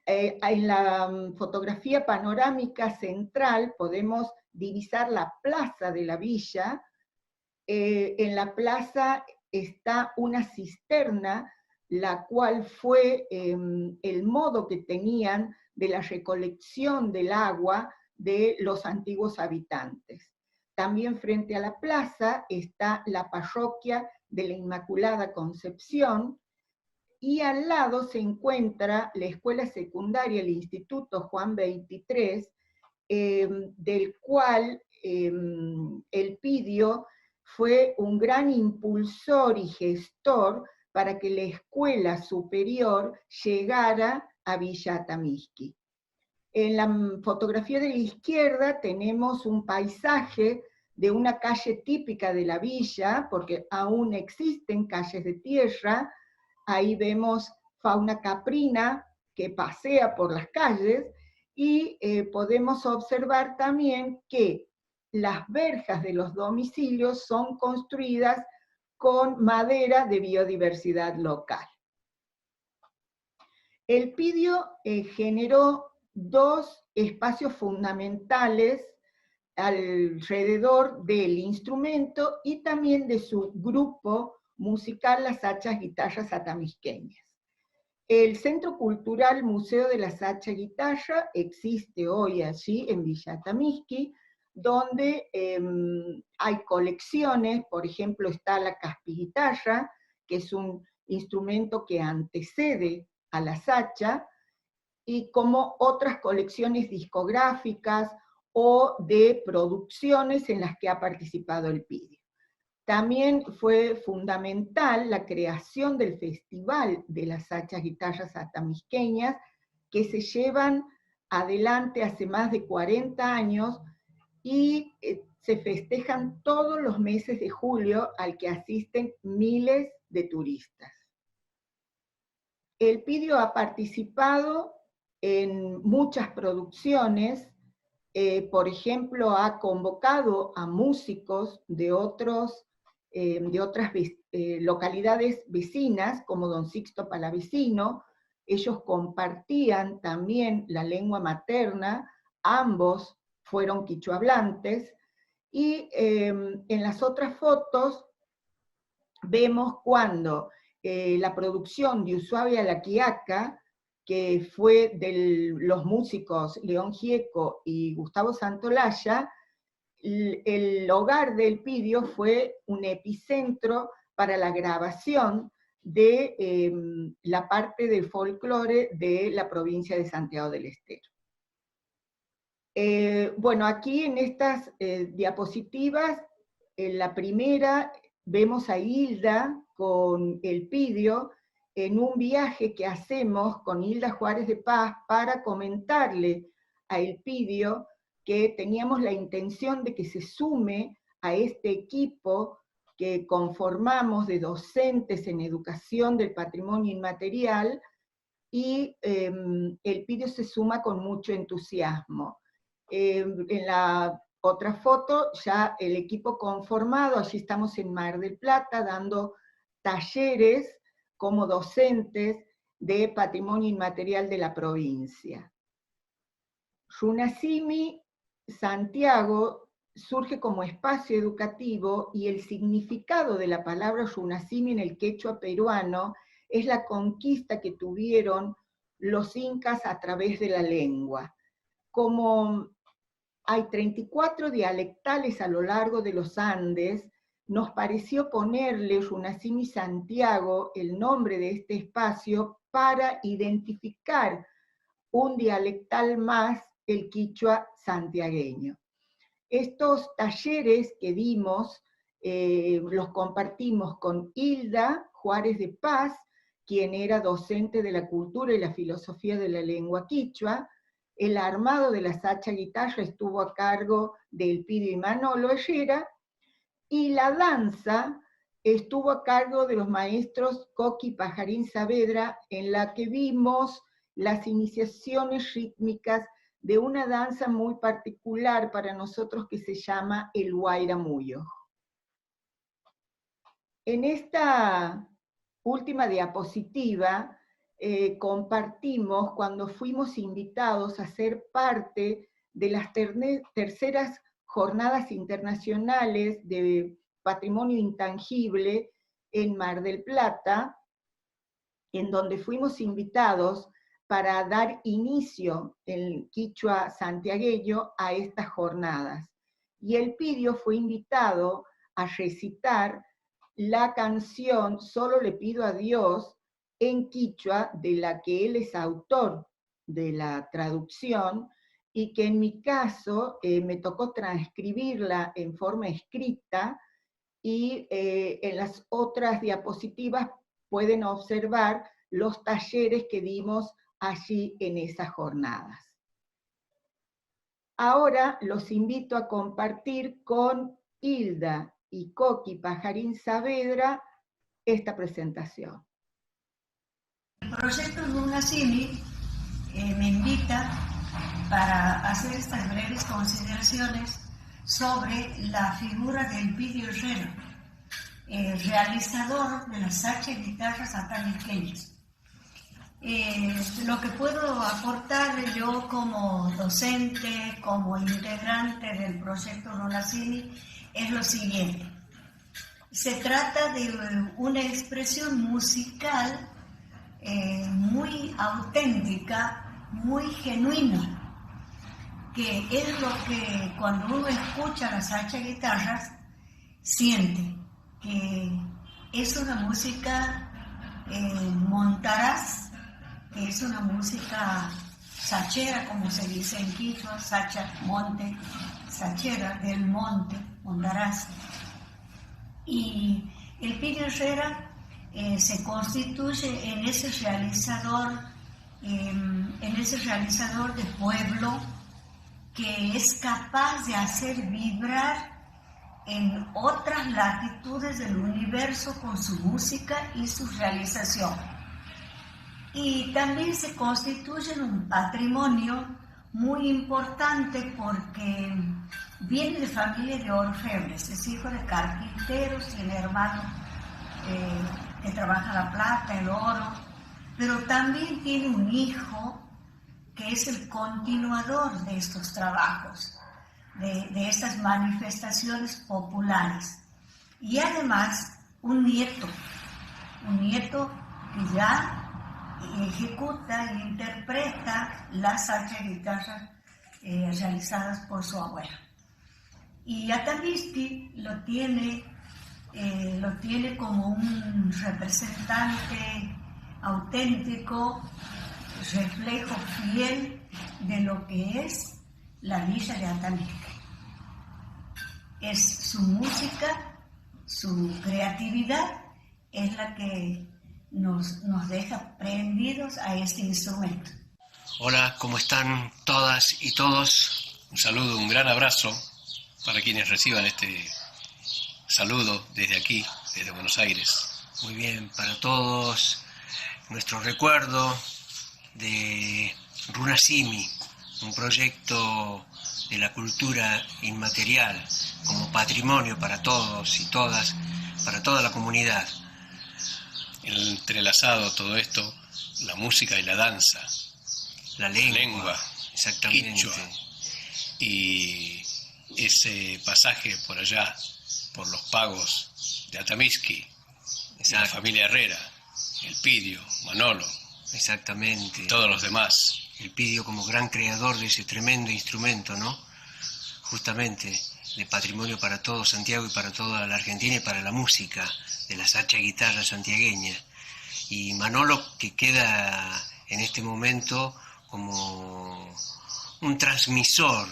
En la fotografía panorámica central podemos divisar la plaza de la villa. En la plaza está una cisterna, la cual fue el modo que tenían de la recolección del agua de los antiguos habitantes. También frente a la plaza está la parroquia de la Inmaculada Concepción, y al lado se encuentra la escuela secundaria, el Instituto Juan 23, del cual Elpidio fue un gran impulsor y gestor para que la escuela superior llegara a Villa Atamisqui. En la fotografía de la izquierda tenemos un paisaje de una calle típica de la villa, porque aún existen calles de tierra. Ahí vemos fauna caprina que pasea por las calles, y podemos observar también que las verjas de los domicilios son construidas con madera de biodiversidad local. Elpidio generó dos espacios fundamentales alrededor del instrumento y también de su grupo musical, las Sachas Guitarras Atamisqueñas. El Centro Cultural Museo de la Sacha Guitarra existe hoy allí en Villa Atamisqui, donde hay colecciones. Por ejemplo, está la caspiguitarra, que es un instrumento que antecede a la sacha, y como otras colecciones discográficas o de producciones en las que ha participado Elpidio. También fue fundamental la creación del Festival de las Sachas Guitarras Atamisqueñas, que se llevan adelante hace más de 40 años y se festejan todos los meses de julio, al que asisten miles de turistas. El Pidio ha participado en muchas producciones, por ejemplo, ha convocado a músicos de otras localidades vecinas, como Don Sixto Palavecino. Ellos compartían también la lengua materna, ambos fueron quichua hablantes, y en las otras fotos vemos cuando la producción de Ushuaia La Quiaca, que fue de los músicos León Gieco y Gustavo Santolaya, el hogar del Pidio fue un epicentro para la grabación de la parte del folclore de la provincia de Santiago del Estero. Bueno, aquí en estas diapositivas, en la primera vemos a Hilda con el Pidio en un viaje que hacemos con Hilda Juárez de Paz para comentarle a El Pidio que teníamos la intención de que se sume a este equipo que conformamos de docentes en educación del patrimonio inmaterial, y El Pidio se suma con mucho entusiasmo. En la otra foto, ya el equipo conformado, allí estamos en Mar del Plata, dando talleres como docentes de patrimonio inmaterial de la provincia. Runasimi Santiago surge como espacio educativo, y el significado de la palabra Runasimi en el quechua peruano es la conquista que tuvieron los incas a través de la lengua. Como hay 34 dialectales a lo largo de los Andes, nos pareció ponerle Runasimi Santiago, el nombre de este espacio, para identificar un dialectal más, el quichua santiagueño. Estos talleres que dimos los compartimos con Hilda Juárez de Paz, quien era docente de la cultura y la filosofía de la lengua quichua. El armado de la sacha guitarra estuvo a cargo de El Pidio y Manolo Herrera, y la danza estuvo a cargo de los maestros Coqui Pajarín Saavedra, en la que vimos las iniciaciones rítmicas de una danza muy particular para nosotros que se llama el Huayramuyo. En esta última diapositiva compartimos cuando fuimos invitados a ser parte de las terceras jornadas internacionales de patrimonio intangible en Mar del Plata, en donde fuimos invitados para dar inicio en quichua santiagueño a estas jornadas. Y El Pidio fue invitado a recitar la canción Solo le pido a Dios en quichua, de la que él es autor de la traducción, y que en mi caso me tocó transcribirla en forma escrita, y en las otras diapositivas pueden observar los talleres que dimos allí en esas jornadas. Ahora los invito a compartir con Hilda y Coqui Pajarín Saavedra esta presentación. El proyecto Runasimi me invita para hacer estas breves consideraciones sobre la figura del Pidio Herrera, realizador de las sacha y guitarras atamequeñas. Lo que puedo aportar yo como docente, como integrante del proyecto Runasimi, es lo siguiente. Se trata de una expresión musical muy auténtica, muy genuina, que es lo que cuando uno escucha las sacha guitarras siente, que es una música montaraz, que es una música sachera, como se dice en quichua, sacha, monte, sachera, del monte, montaraz. Y el Pidio Herrera se constituye en ese realizador en ese realizador de pueblo que es capaz de hacer vibrar en otras latitudes del universo con su música y su realización. Y también se constituye un patrimonio muy importante porque viene de familia de orfebres, es hijo de carpinteros, tiene hermanos que trabajan la plata, el oro, pero también tiene un hijo que es el continuador de estos trabajos, de estas manifestaciones populares. Y además un nieto que ya ejecuta e interpreta las guitarras realizadas por su abuelo. Y Atamisqui lo tiene como un representante auténtico, reflejo fiel de lo que es la villa de Atamisqui. Es su música, su creatividad, es la que nos deja prendidos a este instrumento. Hola, ¿cómo están todas y todos? Un saludo, un gran abrazo para quienes reciban este saludo desde aquí, desde Buenos Aires. Muy bien, para todos, nuestro recuerdo de Runasimi, un proyecto de la cultura inmaterial como patrimonio para todos y todas, para toda la comunidad. Entrelazado todo esto, la música y la danza, la lengua, exactamente, quichua, y ese pasaje por allá, por los pagos de Atamisqui, de la familia Herrera, el Pidio, Manolo, exactamente, y todos los demás. El Pidio como gran creador de ese tremendo instrumento, ¿no? Justamente de patrimonio para todo Santiago y para toda la Argentina y para la música de la sacha guitarra santiagueña. Y Manolo, que queda en este momento como un transmisor,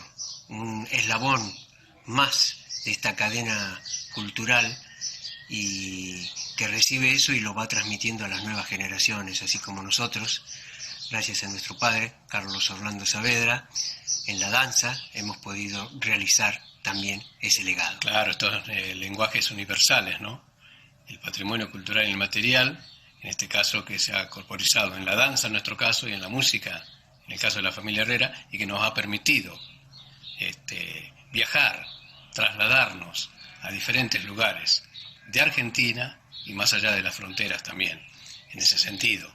un eslabón más de esta cadena cultural y que recibe eso y lo va transmitiendo a las nuevas generaciones, así como nosotros, gracias a nuestro padre, Carlos Orlando Saavedra, en la danza hemos podido realizar también ese legado. Claro, estos lenguajes universales, ¿no? El patrimonio cultural inmaterial, en este caso que se ha corporizado en la danza, en nuestro caso, y en la música, en el caso de la familia Herrera, y que nos ha permitido viajar, trasladarnos a diferentes lugares de Argentina y más allá de las fronteras también, en ese sentido.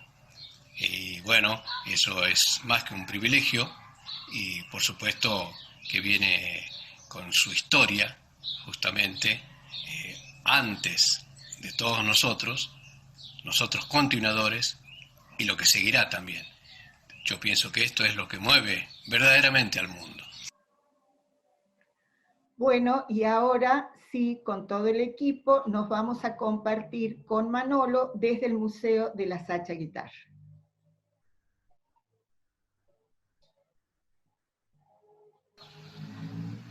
Y bueno, eso es más que un privilegio y por supuesto que viene con su historia, justamente, antes de todos nosotros continuadores, y lo que seguirá también. Yo pienso que esto es lo que mueve verdaderamente al mundo. Bueno, y ahora sí, con todo el equipo, nos vamos a compartir con Manolo desde el Museo de la Sacha Guitarra.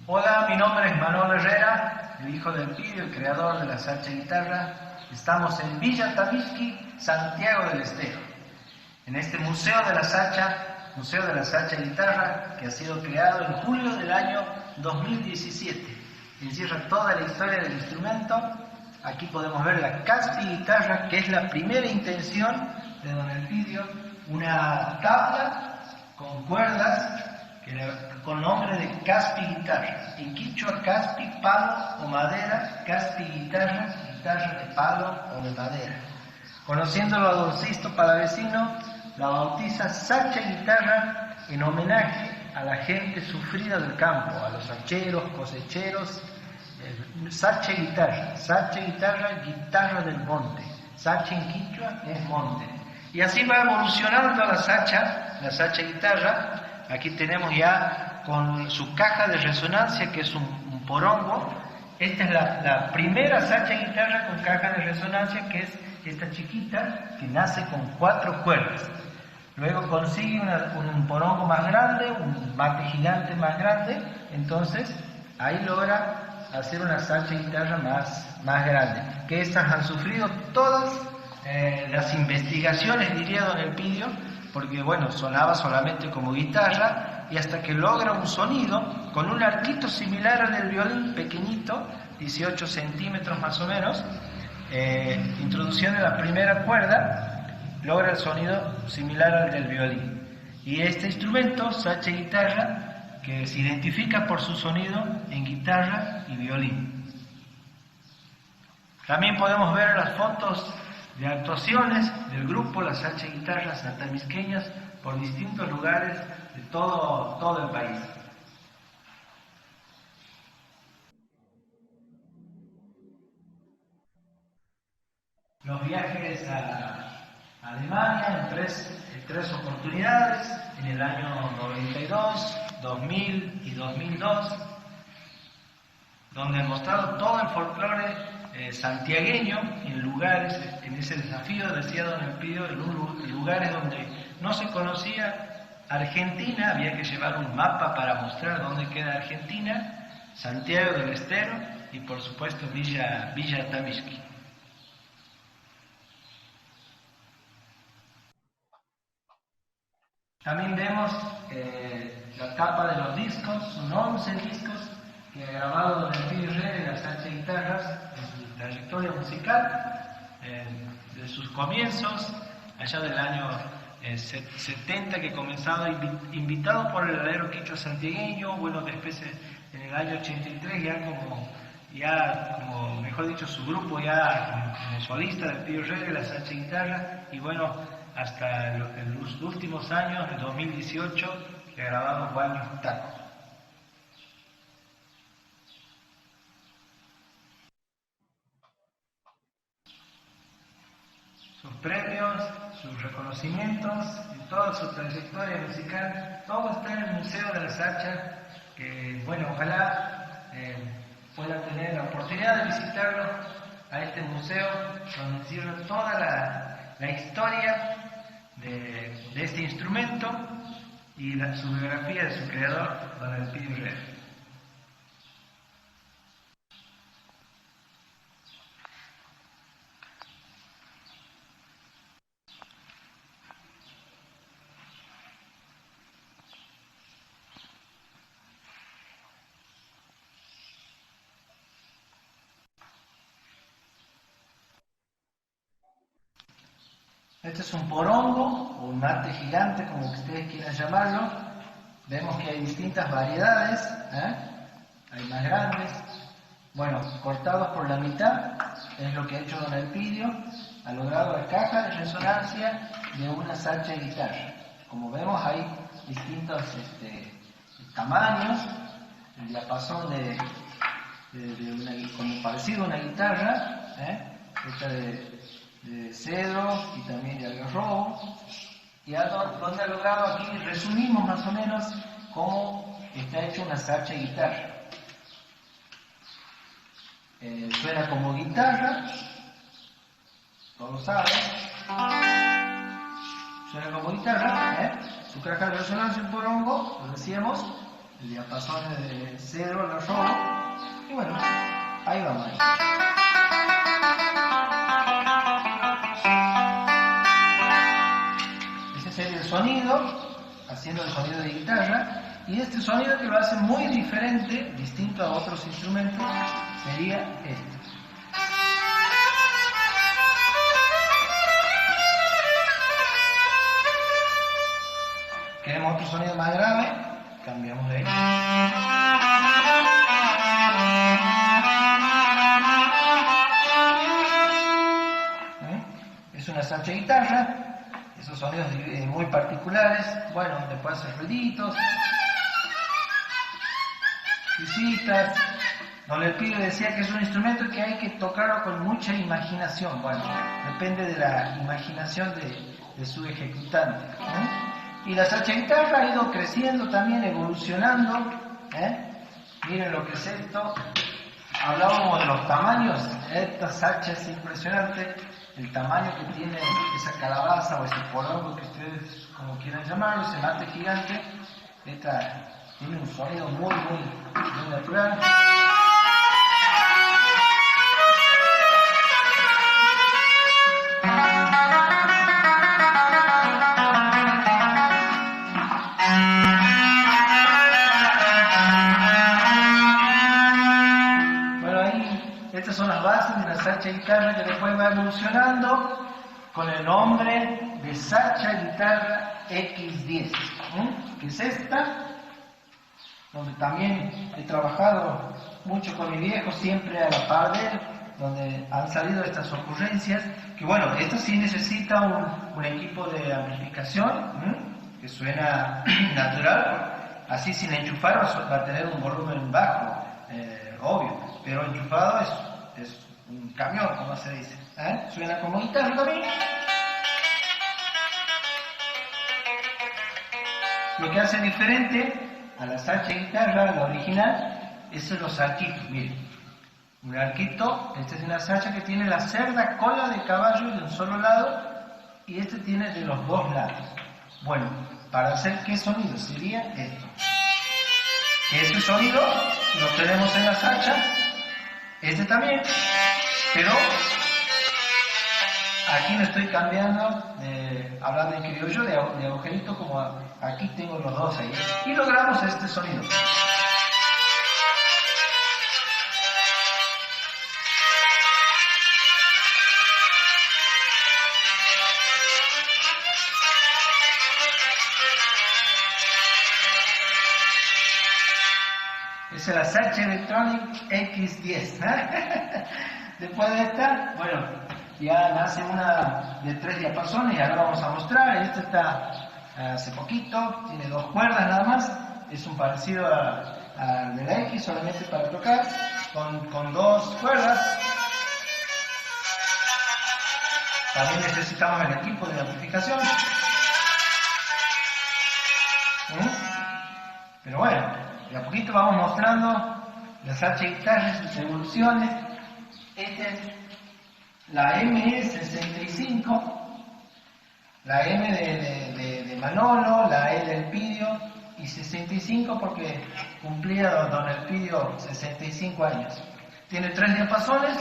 Hola, mi nombre es Manolo Herrera, el hijo del Pidio, el creador de la Sacha Guitarra. Estamos en Villa Atamisqui, Santiago del Estero, en este Museo de la Sacha Guitarra, que ha sido creado en julio del año 2017. Encierra toda la historia del instrumento. Aquí podemos ver la Caspi Guitarra, que es la primera intención de don Elpidio, una tabla con cuerdas con nombre de Caspi Guitarra. En quichua, Caspi, palo o madera, Caspi Guitarra, guitarra de palo o de madera. Conociéndolo a don Sisto Palavecino, la bautiza Sacha Guitarra en homenaje a la gente sufrida del campo, a los hacheros, cosecheros. Sacha Guitarra, guitarra del monte. Sacha en quichua es monte. Y así va evolucionando la Sacha Guitarra. Aquí tenemos ya con su caja de resonancia, que es un porongo. Esta es la primera Sacha Guitarra con caja de resonancia, que es esta chiquita, que nace con 4 cuerdas. Luego consigue un porongo más grande, un mate gigante más grande, entonces ahí logra hacer una Sacha Guitarra más grande. Que estas han sufrido todas las investigaciones, diría don Elpidio, porque bueno, sonaba solamente como guitarra, y hasta que logra un sonido con un arquito similar al del violín, pequeñito, 18 centímetros más o menos, introduciendo la primera cuerda, logra el sonido similar al del violín. Y este instrumento, sacha guitarra, que se identifica por su sonido en guitarra y violín. También podemos ver las fotos de actuaciones del grupo Las Sacha Guitarras Santamisqueñas por distintos lugares de todo el país. Los viajes a Alemania en tres oportunidades, en el año 92, 2000 y 2002, donde han mostrado todo el folclore santiagueño en lugares, en ese desafío, decía don Elpidio, en lugares donde no se conocía Argentina, había que llevar un mapa para mostrar dónde queda Argentina, Santiago del Estero y por supuesto Villa Tamisqui. También vemos la tapa de los discos, son 11 discos que ha grabado don Elpidio Herrera y Las Sacha Guitarras en su trayectoria musical, de sus comienzos, allá del año 70, que comenzaba invitado por el alero quichua santiagueño, bueno, después en el año 83 como mejor dicho, su grupo ya como solista del Elpidio Herrera y Las Sacha Guitarras, y bueno, hasta en los últimos años, en 2018, que ha grabado Guaños Taco. Sus premios, sus reconocimientos y toda su trayectoria musical, todo está en el Museo de la Sacha, que bueno, ojalá puedan tener la oportunidad de visitarlo, a este museo donde encierra toda la historia de este instrumento y su biografía de su creador, don Elpidio Herrera. Este es un porongo, o un mate gigante, como ustedes quieran llamarlo. Vemos que hay distintas variedades, hay más grandes. Bueno, cortados por la mitad, es lo que ha hecho don Elpidio, ha logrado la caja de resonancia de una sacha de guitarra. Como vemos, hay distintos tamaños, el diapasón como parecido a una guitarra, esta de cedro y también de algarrobo, y donde ha logrado aquí, resumimos más o menos cómo está hecho una sacha de guitarra. Suena como guitarra, todos saben, suena como guitarra, su caja de resonancia en porongo, lo decíamos, el diapasón de cedro, algarrobo, y bueno, ahí vamos. Sería el sonido, haciendo el sonido de guitarra, y este sonido que lo hace muy diferente, distinto a otros instrumentos, sería este. Queremos otro sonido más grave, cambiamos de es una sacha guitarra. Esos sonidos muy particulares, bueno, donde pueden hacer ruiditos, visitas. Don Elpidio decía que es un instrumento que hay que tocarlo con mucha imaginación. Bueno, depende de la imaginación de su ejecutante. Y la sacha guitarra ha ido creciendo también, evolucionando. Miren lo que es esto. Hablábamos de los tamaños. Esta sacha es impresionante. El tamaño que tiene esa calabaza o ese porongo que ustedes como quieran llamarlo, ese mate gigante, tiene un sonido muy natural. sacha guitarra que después va evolucionando con el nombre de Sacha Guitarra X10, que es esta, donde también he trabajado mucho con mi viejo, siempre a la par de él, donde han salido estas ocurrencias, que bueno, esto sí necesita un equipo de amplificación, que suena natural, así sin enchufar va a tener un volumen bajo, obvio, pero enchufado es un camión, como se dice, suena como guitarra también. Lo que hace diferente a la sacha guitarra, la original, es los arquitos, miren. Un arquito, este es una sacha que tiene la cerda cola de caballo de un solo lado y este tiene de los dos lados. Bueno, para hacer qué sonido sería esto. Que ese sonido lo tenemos en la sacha, este también, pero aquí me estoy cambiando, hablando en criollo, de agujerito, como aquí tengo los dos ahí, y logramos este sonido. Es la Sacha Electronic X10. Después de esta, bueno, ya nace una de 3 diapasones y ahora vamos a mostrar. Esta está hace poquito, tiene 2 cuerdas nada más. Es un parecido al de la X, solamente para tocar, con 2 cuerdas. También necesitamos el equipo de amplificación. Pero bueno, de a poquito vamos mostrando las Sacha guitarras, sus evoluciones. Esta es la M65, la M de Manolo, la E del Elpidio, y 65 porque cumplía don Elpidio 65 años. Tiene 3 diapasones.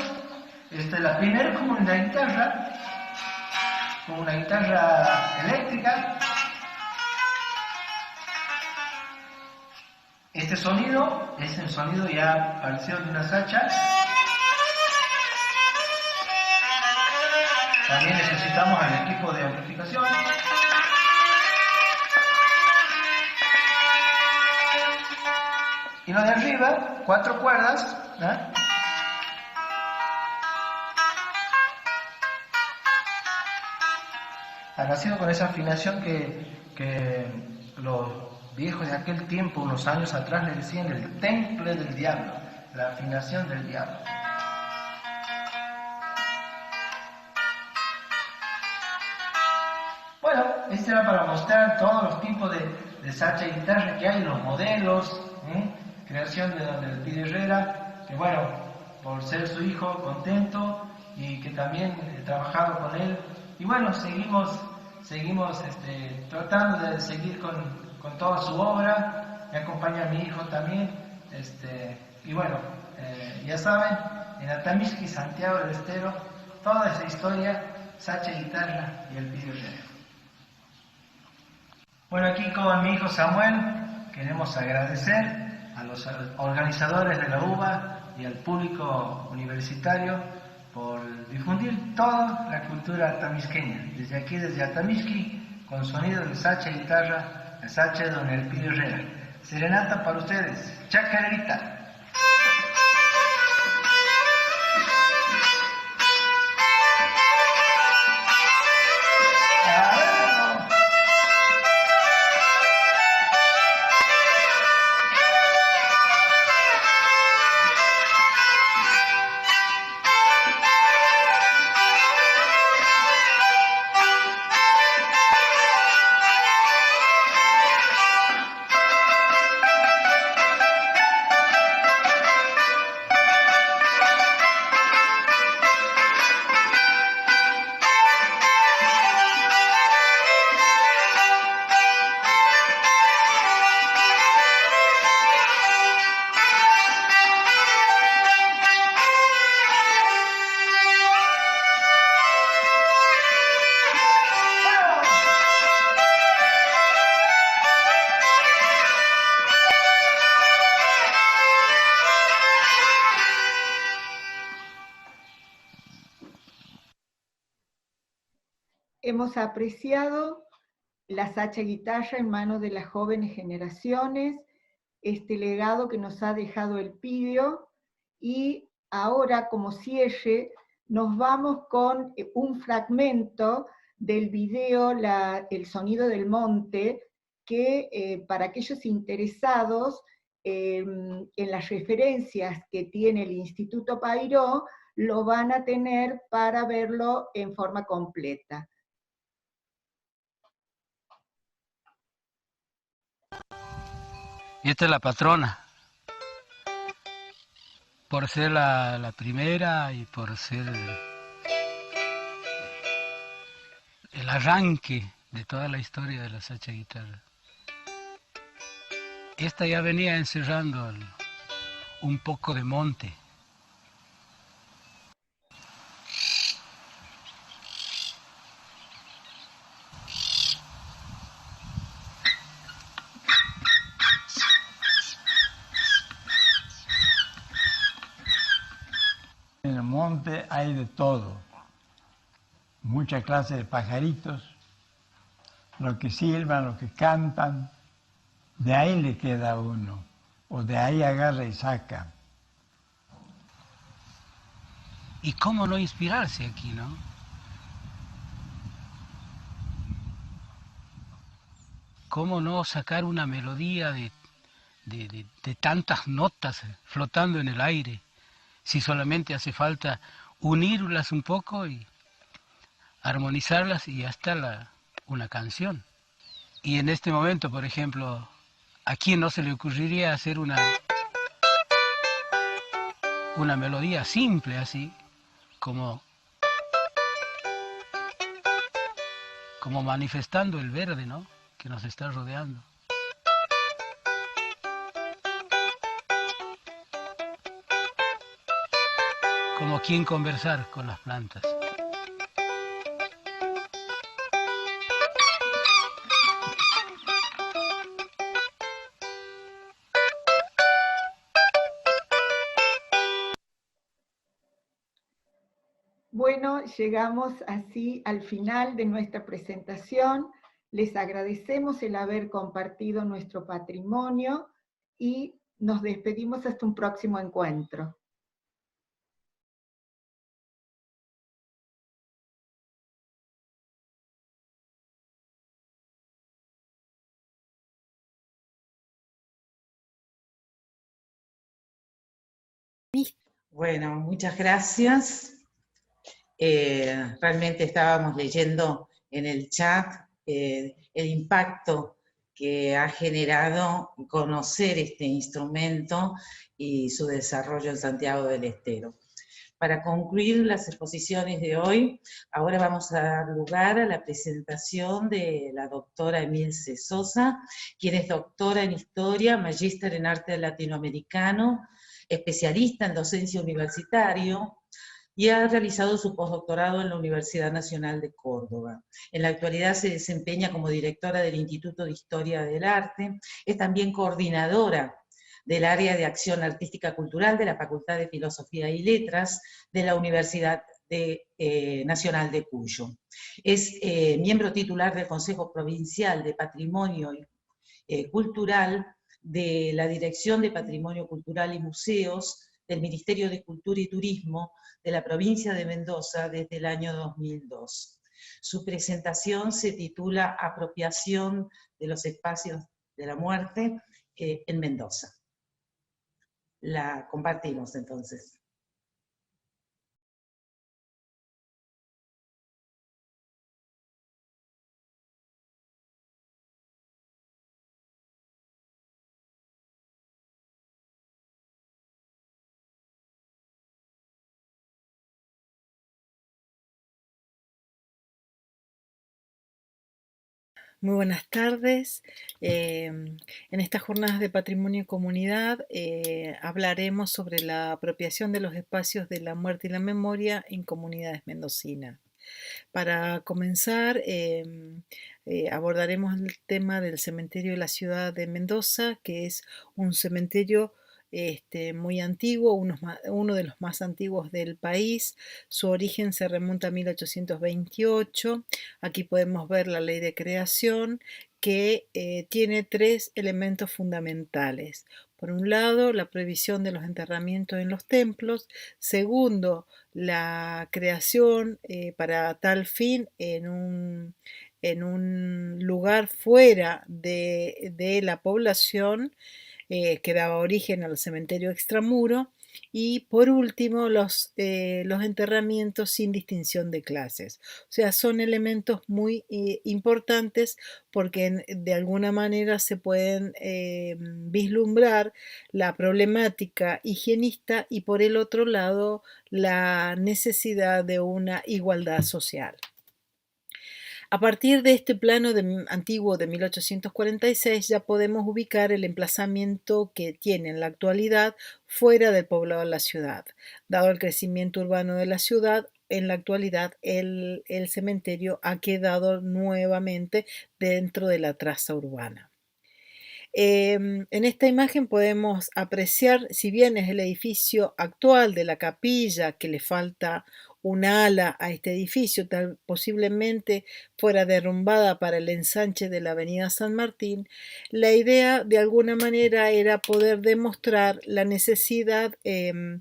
Esta es la primera como una guitarra eléctrica. Este sonido es el sonido ya parecido de una sacha. También necesitamos el equipo de amplificación. Y lo de arriba, 4 cuerdas. Ha nacido con esa afinación que los viejos de aquel tiempo, unos años atrás, le decían el temple del diablo, la afinación del diablo. Bueno, este era para mostrar todos los tipos de sacha y guitarra que hay, los modelos, creación de don Elpidio Herrera, que bueno, por ser su hijo, contento, y que también he trabajado con él. Y bueno, seguimos tratando de seguir con toda su obra. Me acompaña mi hijo también. Y bueno, ya saben, en Atamisqui, Santiago del Estero, toda esa historia, sacha y guitarra y Elpidio Herrera. Bueno, aquí con mi hijo Samuel queremos agradecer a los organizadores de la UBA y al público universitario por difundir toda la cultura atamisqueña. Desde aquí, desde Atamisqui, con sonido de sacha y guitarra, la sacha de don Elpidio Herrera. Serenata para ustedes, chacarerita. hemos apreciado la sacha guitarra en manos de las jóvenes generaciones, este legado que nos ha dejado el Pidio, y ahora como cierre nos vamos con un fragmento del video El sonido del monte, que para aquellos interesados en las referencias que tiene el Instituto Pairó, lo van a tener para verlo en forma completa. Y esta es la patrona, por ser la primera y por ser el arranque de toda la historia de la sacha guitarra. Esta ya venía encerrando un poco de monte. En el monte hay de todo, muchas clases de pajaritos, los que silban, los que cantan, de ahí le queda uno, o de ahí agarra y saca. ¿Y cómo no inspirarse aquí, no? ¿Cómo no sacar una melodía de tantas notas flotando en el aire? Si solamente hace falta unirlas un poco y armonizarlas y hasta una canción. Y en este momento, por ejemplo, ¿a quién no se le ocurriría hacer una melodía simple así, como manifestando el verde, ¿no?, que nos está rodeando? Como quien conversar con las plantas. Bueno, llegamos así al final de nuestra presentación. Les agradecemos el haber compartido nuestro patrimonio y nos despedimos hasta un próximo encuentro. Bueno, muchas gracias. Realmente estábamos leyendo en el chat el impacto que ha generado conocer este instrumento y su desarrollo en Santiago del Estero. Para concluir las exposiciones de hoy, ahora vamos a dar lugar a la presentación de la doctora Emilce Sosa, quien es doctora en Historia, magíster en Arte Latinoamericano, especialista en docencia universitario, y ha realizado su postdoctorado en la Universidad Nacional de Córdoba. En la actualidad se desempeña como directora del Instituto de Historia del Arte, es también coordinadora del área de acción artística cultural de la Facultad de Filosofía y Letras de la Universidad Nacional de Cuyo. Es miembro titular del Consejo Provincial de Patrimonio Cultural, de la Dirección de Patrimonio Cultural y Museos, del Ministerio de Cultura y Turismo de la provincia de Mendoza desde el año 2002. Su presentación se titula Apropiación de los espacios de la muerte en Mendoza. La compartimos entonces. Muy buenas tardes. En estas jornadas de Patrimonio y Comunidad hablaremos sobre la apropiación de los espacios de la muerte y la memoria en comunidades mendocinas. Para comenzar, abordaremos el tema del cementerio de la ciudad de Mendoza, que es un cementerio muy antiguo, uno de los más antiguos del país. Su origen se remonta a 1828. Aquí podemos ver la ley de creación, que tiene 3 elementos fundamentales. Por un lado, la prohibición de los enterramientos en los templos. Segundo, la creación para tal fin en un lugar fuera de la población, que daba origen al cementerio extramuro. Y por último, los enterramientos sin distinción de clases. O sea, son elementos muy importantes porque de alguna manera se pueden vislumbrar la problemática higienista y por el otro lado la necesidad de una igualdad social. A partir de este plano antiguo de 1846 ya podemos ubicar el emplazamiento que tiene en la actualidad fuera del poblado de la ciudad. Dado el crecimiento urbano de la ciudad, en la actualidad el cementerio ha quedado nuevamente dentro de la traza urbana. En esta imagen podemos apreciar, si bien es el edificio actual de la capilla, que le falta un ala a este edificio, posiblemente fuera derrumbada para el ensanche de la avenida San Martín, la idea de alguna manera era poder demostrar la necesidad de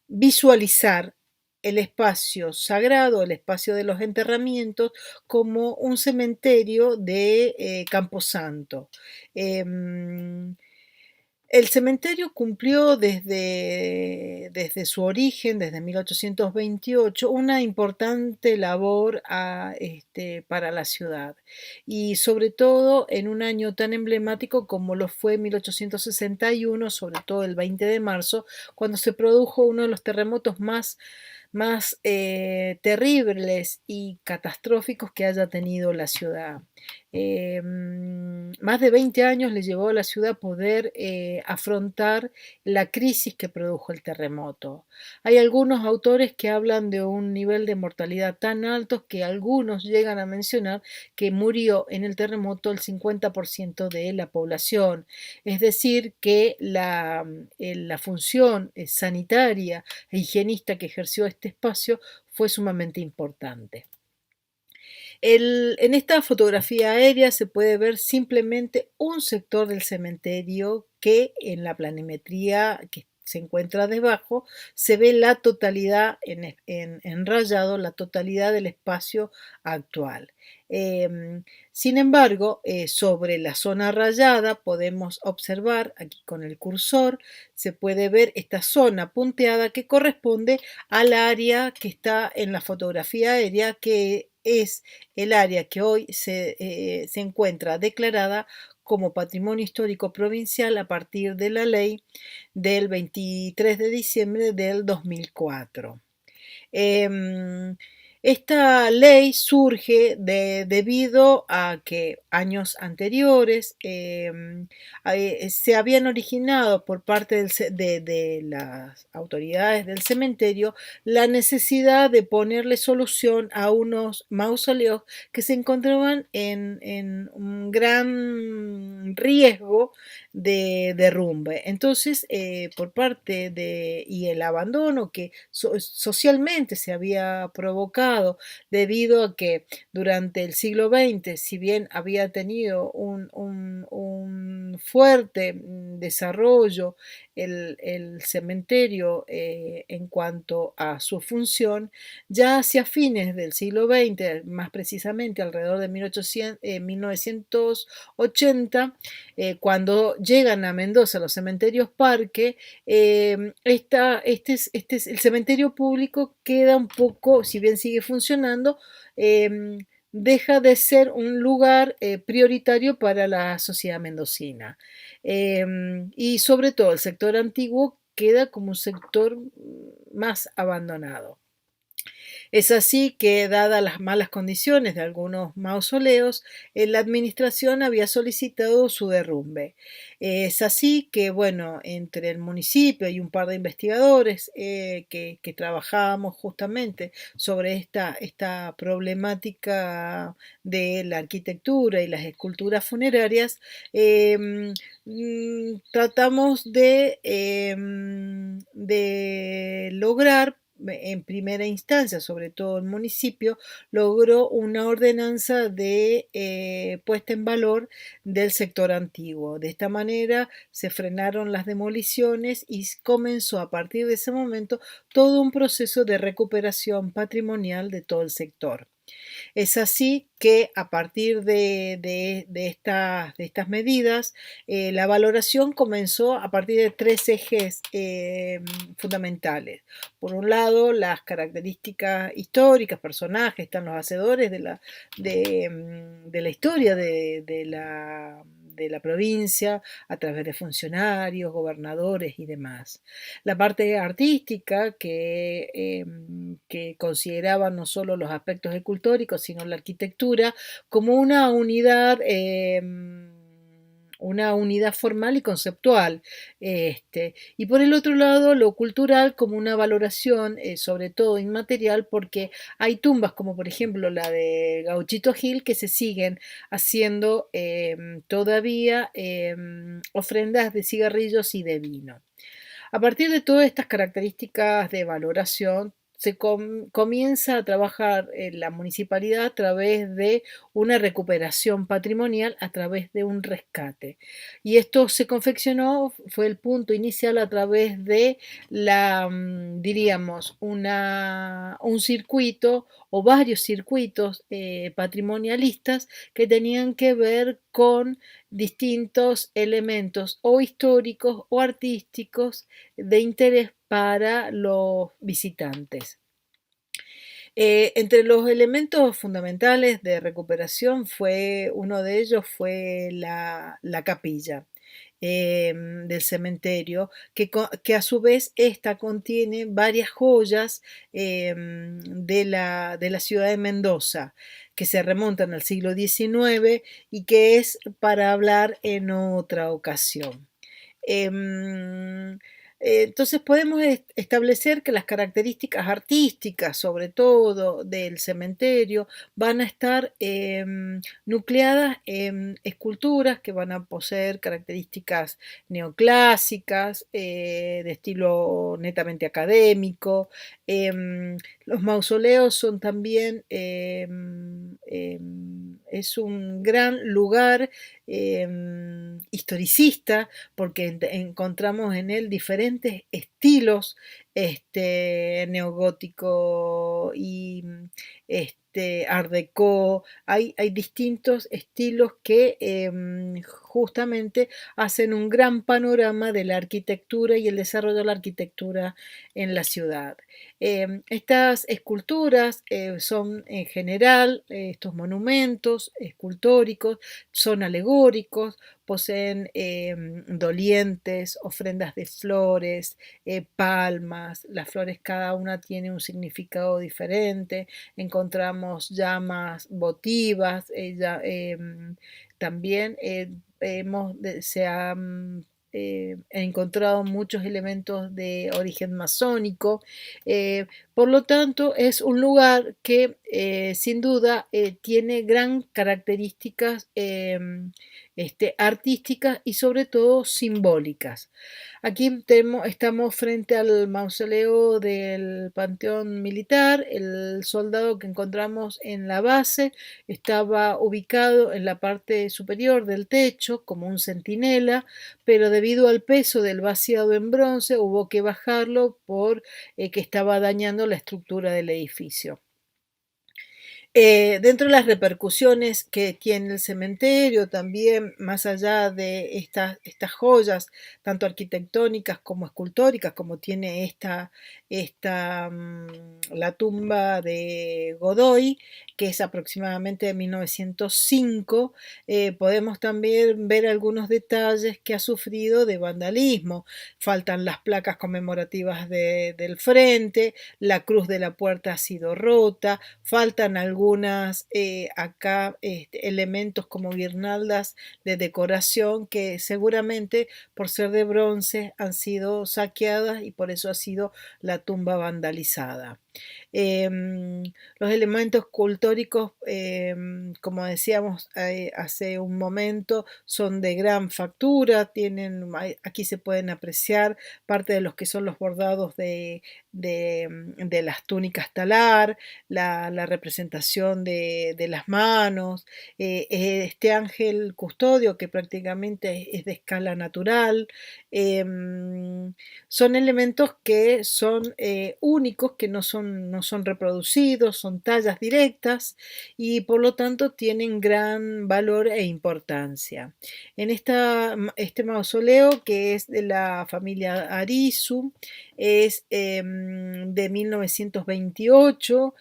visualizar el espacio sagrado, el espacio de los enterramientos, como un cementerio de Camposanto. El cementerio cumplió desde su origen, desde 1828, una importante labor para la ciudad, y sobre todo en un año tan emblemático como lo fue 1861, sobre todo el 20 de marzo, cuando se produjo uno de los terremotos más terribles y catastróficos que haya tenido la ciudad. Más de 20 años le llevó a la ciudad poder afrontar la crisis que produjo el terremoto. Hay algunos autores que hablan de un nivel de mortalidad tan alto que algunos llegan a mencionar que murió en el terremoto el 50% de la población. Es decir, que la función sanitaria e higienista que ejerció este espacio fue sumamente importante. En esta fotografía aérea se puede ver simplemente un sector del cementerio que en la planimetría que se encuentra debajo se ve la totalidad en rayado, la totalidad del espacio actual. Sin embargo, sobre la zona rayada podemos observar, aquí con el cursor, se puede ver esta zona punteada que corresponde al área que está en la fotografía aérea, que es el área que hoy se encuentra declarada como Patrimonio Histórico Provincial a partir de la ley del 23 de diciembre del 2004. Esta ley surge debido a que años anteriores se habían originado por parte de las autoridades del cementerio la necesidad de ponerle solución a unos mausoleos que se encontraban en un gran riesgo de derrumbe. Entonces, por parte y el abandono que socialmente se había provocado debido a que durante el siglo XX, si bien había tenido un fuerte desarrollo el cementerio en cuanto a su función, ya hacia fines del siglo XX, más precisamente alrededor de 1980, cuando llegan a Mendoza los cementerios parque, el cementerio público queda un poco, si bien sigue funcionando, deja de ser un lugar prioritario para la sociedad mendocina. Y sobre todo el sector antiguo queda como un sector más abandonado. Es así que, dadas las malas condiciones de algunos mausoleos, la administración había solicitado su derrumbe. Es así que, bueno, entre el municipio y un par de investigadores que trabajábamos justamente sobre esta problemática de la arquitectura y las esculturas funerarias, tratamos de lograr, en primera instancia, sobre todo el municipio, logró una ordenanza de puesta en valor del sector antiguo. De esta manera se frenaron las demoliciones y comenzó a partir de ese momento todo un proceso de recuperación patrimonial de todo el sector. Es así que a partir de estas medidas, la valoración comenzó a partir de 3 ejes fundamentales. Por un lado, las características históricas, personajes, están los hacedores de la historia de la provincia a través de funcionarios, gobernadores y demás. La parte artística que consideraba no solo los aspectos escultóricos, sino la arquitectura como una unidad formal y conceptual. Y por el otro lado, lo cultural como una valoración, sobre todo inmaterial, porque hay tumbas como por ejemplo la de Gauchito Gil que se siguen haciendo todavía ofrendas de cigarrillos y de vino. A partir de todas estas características de valoración, se comienza a trabajar en la municipalidad a través de una recuperación patrimonial, a través de un rescate. Y esto se confeccionó, fue el punto inicial a través de diríamos, un circuito o varios circuitos patrimonialistas que tenían que ver con distintos elementos o históricos o artísticos de interés para los visitantes. Entre los elementos fundamentales de recuperación uno de ellos fue la capilla del cementerio, que a su vez esta contiene varias joyas de la ciudad de Mendoza, que se remontan al siglo XIX y que es para hablar en otra ocasión. Entonces podemos establecer que las características artísticas, sobre todo del cementerio, van a estar nucleadas en esculturas que van a poseer características neoclásicas, de estilo netamente académico. Los mausoleos son también, es un gran lugar historicista, porque encontramos en él diferentes estilos, neogótico y art déco. Hay distintos estilos que justamente hacen un gran panorama de la arquitectura y el desarrollo de la arquitectura en la ciudad. Estas esculturas son en general, estos monumentos escultóricos son alegóricos, poseen dolientes, ofrendas de flores, palmas. Las flores cada una tiene un significado diferente. Encontramos llamas votivas, también se han encontrado muchos elementos de origen masónico. Por lo tanto, es un lugar que sin duda tiene gran características artísticas y sobre todo simbólicas. Aquí estamos frente al mausoleo del Panteón Militar. El soldado que encontramos en la base estaba ubicado en la parte superior del techo como un centinela, pero debido al peso del vaciado en bronce hubo que bajarlo porque estaba dañando la estructura del edificio. Dentro de las repercusiones que tiene el cementerio, también más allá de estas joyas, tanto arquitectónicas como escultóricas, como tiene esta la tumba de Godoy, que es aproximadamente de 1905, podemos también ver algunos detalles que ha sufrido de vandalismo. Faltan las placas conmemorativas del frente, la cruz de la puerta ha sido rota, faltan algunas elementos como guirnaldas de decoración que seguramente por ser de bronce han sido saqueadas y por eso ha sido la tumba vandalizada. Los elementos escultóricos, como decíamos hace un momento, son de gran factura, aquí se pueden apreciar parte de los que son los bordados de las túnicas talar, la representación de las manos, este ángel custodio que prácticamente es de escala natural. Son elementos que son únicos, que no son reproducidos, son tallas directas y por lo tanto tienen gran valor e importancia. En este mausoleo, que es de la familia Arisu, es de 1928,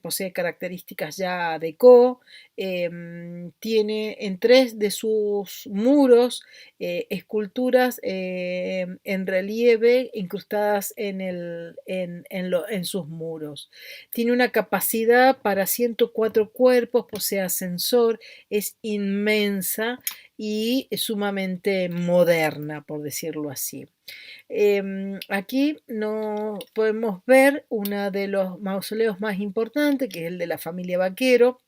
posee características ya deco, tiene en 3 de sus muros esculturas en relieve incrustadas en sus muros. Tiene una capacidad para 104 cuerpos, posee ascensor, es inmensa y sumamente moderna, por decirlo así. Aquí podemos ver uno de los mausoleos más importantes, que es el de la familia Baquero.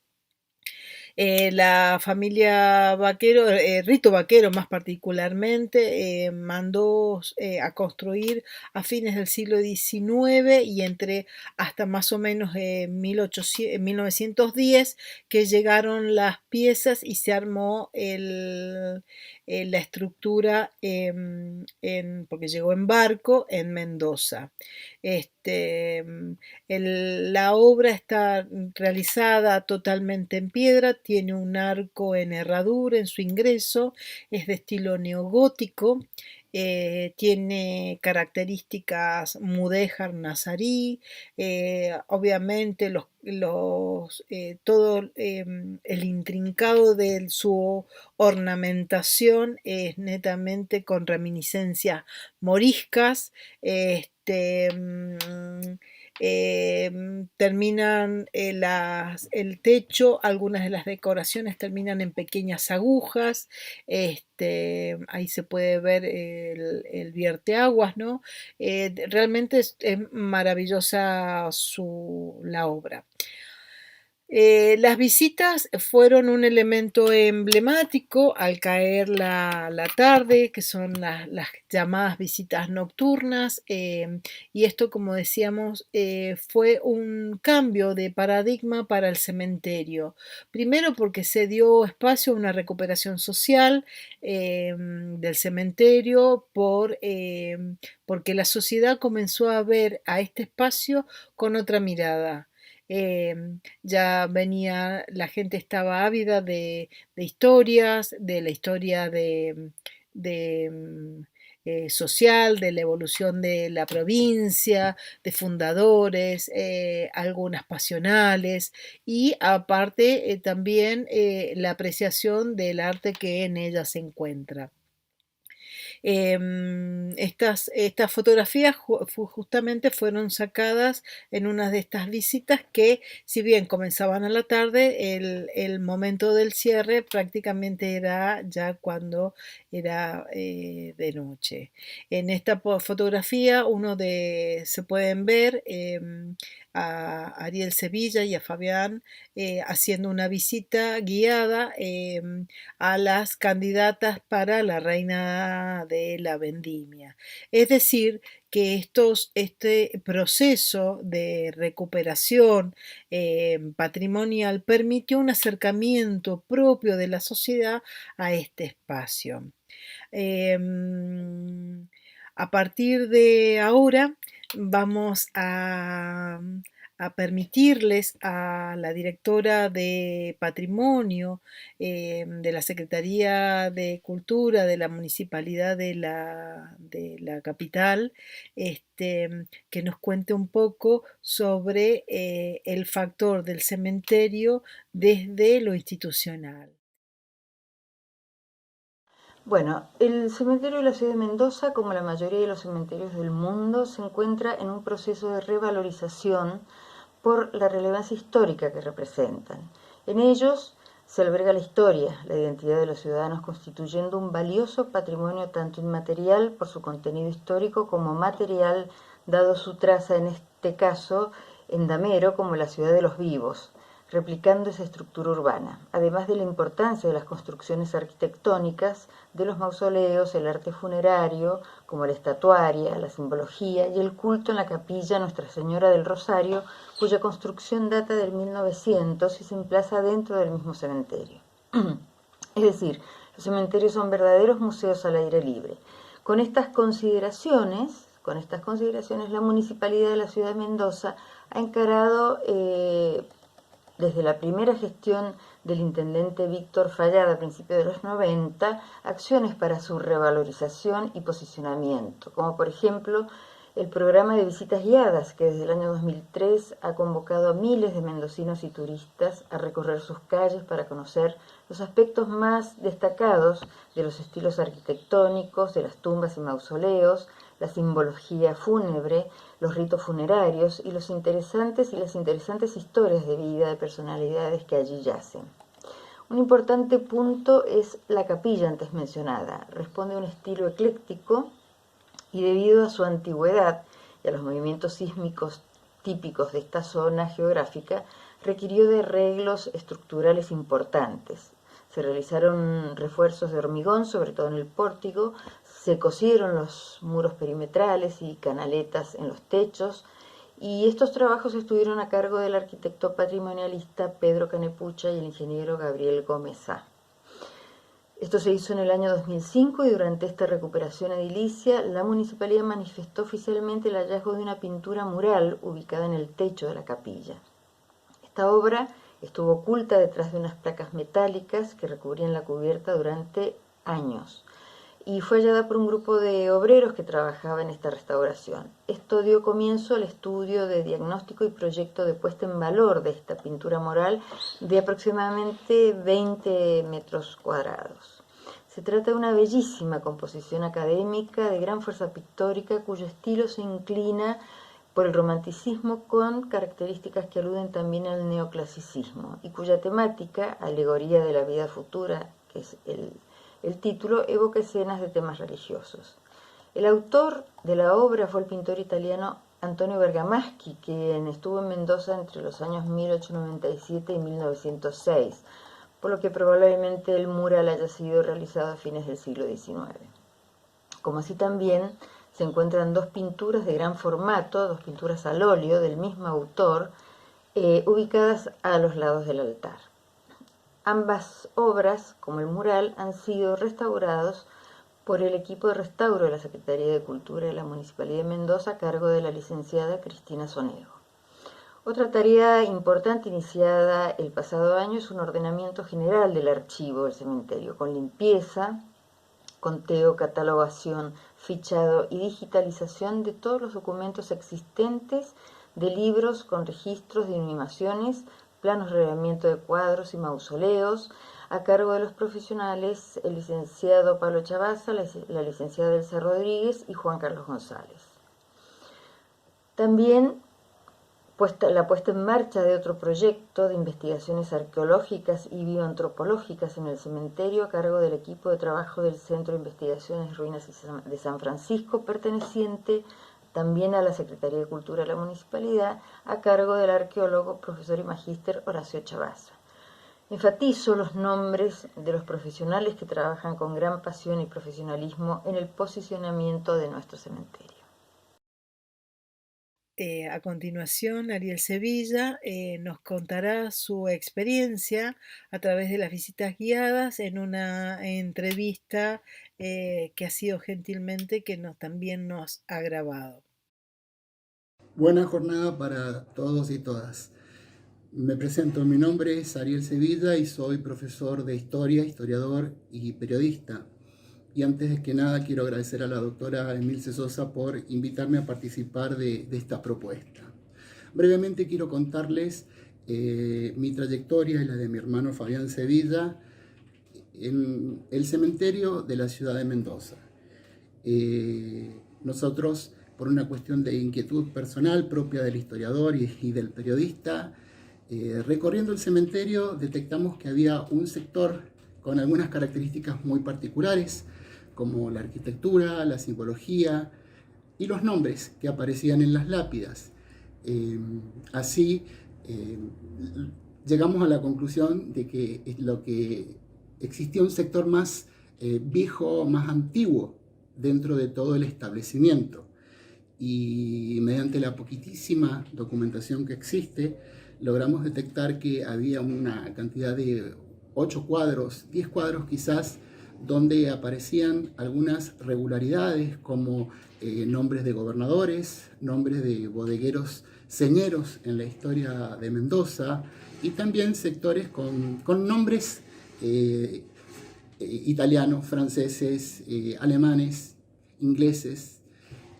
La familia Baquero, Rito Baquero más particularmente, mandó a construir a fines del siglo XIX y hasta más o menos 1910 que llegaron las piezas y se armó la estructura porque llegó en barco en Mendoza. La obra está realizada totalmente en piedra, tiene un arco en herradura en su ingreso, es de estilo neogótico, tiene características mudéjar nazarí, obviamente todo el intrincado de su ornamentación es netamente con reminiscencias moriscas. Terminan el techo, algunas de las decoraciones terminan en pequeñas agujas, ahí se puede ver el vierteaguas, ¿no? Realmente es maravillosa la obra. Las visitas fueron un elemento emblemático al caer la tarde, que son las llamadas visitas nocturnas, y esto, como decíamos, fue un cambio de paradigma para el cementerio. Primero porque se dio espacio a una recuperación social del cementerio, porque la sociedad comenzó a ver a este espacio con otra mirada. Ya la gente estaba ávida de historias, de la historia social, de la evolución de la provincia, de fundadores, algunas pasionales y aparte también la apreciación del arte que en ella se encuentra. Estas fotografías justamente fueron sacadas en una de estas visitas que, si bien comenzaban a la tarde, el momento del cierre prácticamente era ya cuando era de noche. En esta fotografía se pueden ver a Ariel Sevilla y a Fabián haciendo una visita guiada a las candidatas para la reina de la vendimia. Es decir, que este proceso de recuperación patrimonial permitió un acercamiento propio de la sociedad a este espacio. A partir de ahora vamos a permitirles a la directora de Patrimonio de la Secretaría de Cultura de la Municipalidad de la capital, que nos cuente un poco sobre el factor del cementerio desde lo institucional. Bueno, el cementerio de la ciudad de Mendoza, como la mayoría de los cementerios del mundo, se encuentra en un proceso de revalorización por la relevancia histórica que representan. En ellos se alberga la historia, la identidad de los ciudadanos, constituyendo un valioso patrimonio tanto inmaterial por su contenido histórico como material, dado su traza, en este caso, en Damero, como la ciudad de los vivos, replicando esa estructura urbana, además de la importancia de las construcciones arquitectónicas, de los mausoleos, el arte funerario, como la estatuaria, la simbología y el culto en la capilla Nuestra Señora del Rosario, cuya construcción data del 1900 y se emplaza dentro del mismo cementerio. Es decir, los cementerios son verdaderos museos al aire libre. Con estas consideraciones, la Municipalidad de la Ciudad de Mendoza ha encarado desde la primera gestión del intendente Víctor Fallada a principios de los 90, acciones para su revalorización y posicionamiento, como por ejemplo el programa de visitas guiadas, que desde el año 2003 ha convocado a miles de mendocinos y turistas a recorrer sus calles para conocer los aspectos más destacados de los estilos arquitectónicos, de las tumbas y mausoleos, la simbología fúnebre, los ritos funerarios y las interesantes historias de vida de personalidades que allí yacen. Un importante punto es la capilla antes mencionada. Responde a un estilo ecléctico y debido a su antigüedad y a los movimientos sísmicos típicos de esta zona geográfica, requirió de arreglos estructurales importantes. Se realizaron refuerzos de hormigón, sobre todo en el pórtico, se cosieron los muros perimetrales y canaletas en los techos, y estos trabajos estuvieron a cargo del arquitecto patrimonialista Pedro Canepucha y el ingeniero Gabriel Gómez A. Esto se hizo en el año 2005 y durante esta recuperación edilicia, la municipalidad manifestó oficialmente el hallazgo de una pintura mural ubicada en el techo de la capilla. Esta obra estuvo oculta detrás de unas placas metálicas que recubrían la cubierta durante años y fue hallada por un grupo de obreros que trabajaba en esta restauración. Esto dio comienzo al estudio de diagnóstico y proyecto de puesta en valor de esta pintura mural de aproximadamente 20 metros cuadrados. Se trata de una bellísima composición académica de gran fuerza pictórica cuyo estilo se inclina por el romanticismo con características que aluden también al neoclasicismo y cuya temática, alegoría de la vida futura, que es el título, evoca escenas de temas religiosos. El autor de la obra fue el pintor italiano Antonio Bergamaschi, quien estuvo en Mendoza entre los años 1897 y 1906, por lo que probablemente el mural haya sido realizado a fines del siglo XIX. Como así también se encuentran dos pinturas de gran formato, dos pinturas al óleo del mismo autor, ubicadas a los lados del altar. Ambas obras, como el mural, han sido restaurados por el equipo de restauro de la Secretaría de Cultura de la Municipalidad de Mendoza a cargo de la licenciada Cristina Sonego. Otra tarea importante iniciada el pasado año es un ordenamiento general del archivo del cementerio, con limpieza, conteo, catalogación, fichado y digitalización de todos los documentos existentes, de libros con registros de inhumaciones, planos de relevamiento de cuadros y mausoleos, a cargo de los profesionales el licenciado Pablo Chavaza, la licenciada Elsa Rodríguez y Juan Carlos González. También la puesta en marcha de otro proyecto de investigaciones arqueológicas y bioantropológicas en el cementerio a cargo del equipo de trabajo del Centro de Investigaciones Ruinas de San Francisco, perteneciente también a la Secretaría de Cultura de la Municipalidad, a cargo del arqueólogo, profesor y magíster Horacio Chavaza. Enfatizo los nombres de los profesionales que trabajan con gran pasión y profesionalismo en el posicionamiento de nuestro cementerio. A continuación, Ariel Sevilla nos contará su experiencia a través de las visitas guiadas en una entrevista que ha sido gentilmente también nos ha grabado. Buena jornada para todos y todas. Me presento, mi nombre es Ariel Sevilla y soy profesor de historia, historiador y periodista. Y antes de que nada quiero agradecer a la doctora Emilce Sosa por invitarme a participar de esta propuesta. Brevemente quiero contarles mi trayectoria y la de mi hermano Fabián Sevilla en el cementerio de la ciudad de Mendoza. Nosotros, por una cuestión de inquietud personal propia del historiador y del periodista, recorriendo el cementerio detectamos que había un sector con algunas características muy particulares, como la arquitectura, la simbología y los nombres que aparecían en las lápidas. Así llegamos a la conclusión de que existía un sector más viejo, más antiguo dentro de todo el establecimiento. Y mediante la poquitísima documentación que existe, logramos detectar que había una cantidad de 8 cuadros, 10 cuadros quizás, donde aparecían algunas regularidades como nombres de gobernadores, nombres de bodegueros señeros en la historia de Mendoza, y también sectores con nombres italianos, franceses, alemanes, ingleses.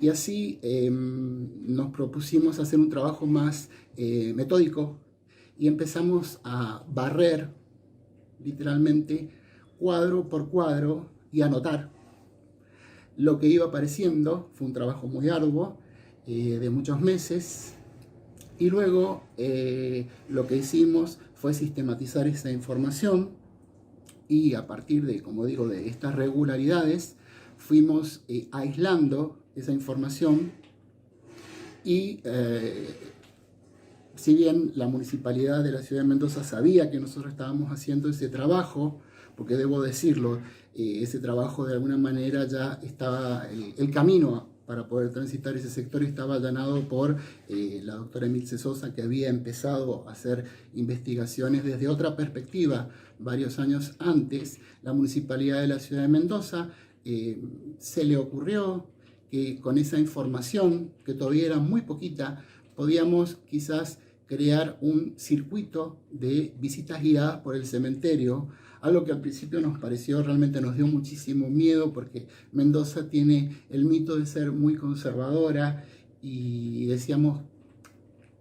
Y así nos propusimos hacer un trabajo más metódico y empezamos a barrer literalmente cuadro por cuadro y anotar lo que iba apareciendo. Fue un trabajo muy arduo, de muchos meses, y luego lo que hicimos fue sistematizar esa información y a partir de, como digo, de estas regularidades fuimos aislando esa información y si bien la municipalidad de la ciudad de Mendoza sabía que nosotros estábamos haciendo ese trabajo, porque debo decirlo, ese trabajo de alguna manera ya estaba, el camino para poder transitar ese sector estaba allanado por la doctora Emilce Sosa, que había empezado a hacer investigaciones desde otra perspectiva varios años antes. La municipalidad de la ciudad de Mendoza se le ocurrió que con esa información, que todavía era muy poquita, podíamos quizás crear un circuito de visitas guiadas por el cementerio, algo que al principio nos pareció, realmente nos dio muchísimo miedo, porque Mendoza tiene el mito de ser muy conservadora, y decíamos,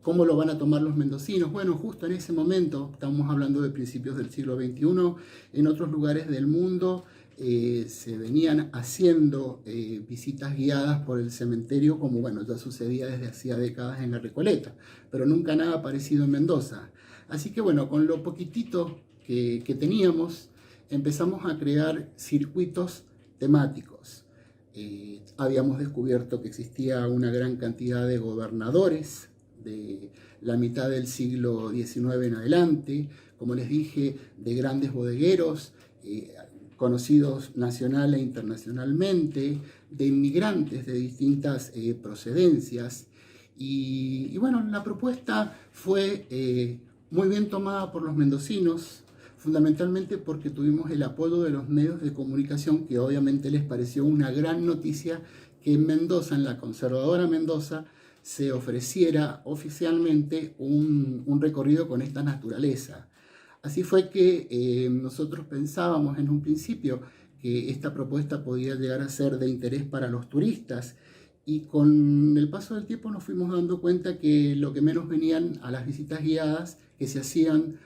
¿cómo lo van a tomar los mendocinos? Bueno, justo en ese momento, estamos hablando de principios del siglo XXI, en otros lugares del mundo se venían haciendo visitas guiadas por el cementerio, como bueno, ya sucedía desde hacía décadas en la Recoleta, pero nunca nada parecido en Mendoza. Así que bueno, con lo poquitito que teníamos, empezamos a crear circuitos temáticos. Habíamos descubierto que existía una gran cantidad de gobernadores de la mitad del siglo XIX en adelante, como les dije, de grandes bodegueros, conocidos nacional e internacionalmente, de inmigrantes de distintas procedencias. Y bueno, la propuesta fue muy bien tomada por los mendocinos, fundamentalmente porque tuvimos el apoyo de los medios de comunicación, que obviamente les pareció una gran noticia que en Mendoza, en la conservadora Mendoza, se ofreciera oficialmente un recorrido con esta naturaleza. Así fue que nosotros pensábamos en un principio que esta propuesta podía llegar a ser de interés para los turistas, y con el paso del tiempo nos fuimos dando cuenta que lo que menos venían a las visitas guiadas, que se hacían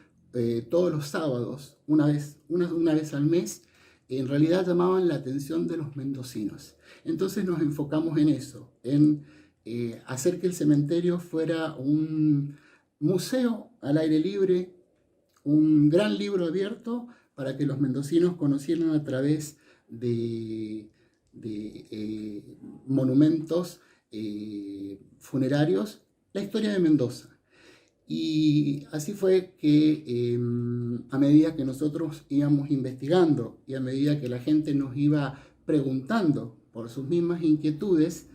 todos los sábados, una vez al mes, en realidad llamaban la atención de los mendocinos. Entonces nos enfocamos en eso, en hacer que el cementerio fuera un museo al aire libre, un gran libro abierto para que los mendocinos conocieran a través de monumentos funerarios la historia de Mendoza. Y así fue que a medida que nosotros íbamos investigando y a medida que la gente nos iba preguntando por sus mismas inquietudes,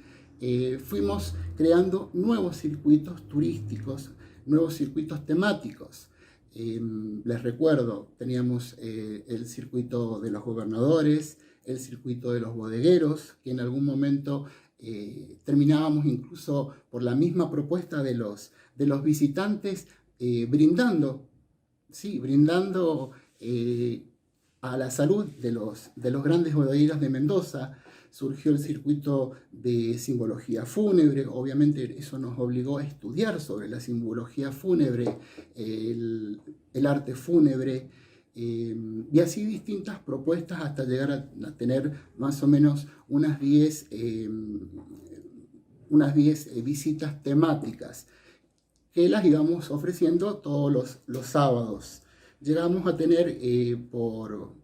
fuimos creando nuevos circuitos turísticos, nuevos circuitos temáticos. Les recuerdo, teníamos el circuito de los gobernadores, el circuito de los bodegueros, que en algún momento terminábamos incluso por la misma propuesta de los visitantes brindando a la salud de los grandes bodegueros de Mendoza. Surgió el circuito de simbología fúnebre, obviamente eso nos obligó a estudiar sobre la simbología fúnebre, el arte fúnebre, y así distintas propuestas hasta llegar a tener más o menos unas 10 visitas temáticas que las íbamos ofreciendo todos los sábados. Llegamos a tener por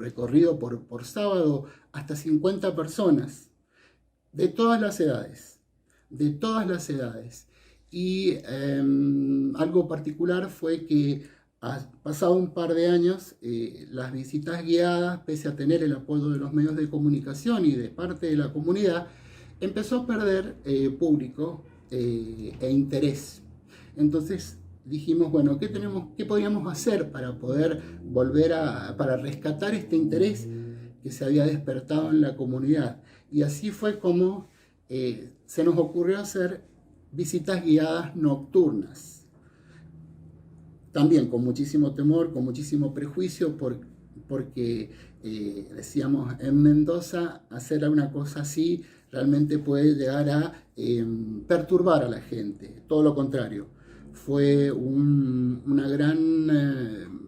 recorrido por sábado hasta 50 personas de todas las edades. Y algo particular fue que pasado un par de años, las visitas guiadas, pese a tener el apoyo de los medios de comunicación y de parte de la comunidad, empezó a perder público e interés. Entonces dijimos, bueno, ¿qué podríamos hacer para poder para rescatar este interés que se había despertado en la comunidad? Y así fue como se nos ocurrió hacer visitas guiadas nocturnas. También con muchísimo temor, con muchísimo prejuicio, porque decíamos, en Mendoza hacer una cosa así realmente puede llegar a perturbar a la gente. Todo lo contrario. Fue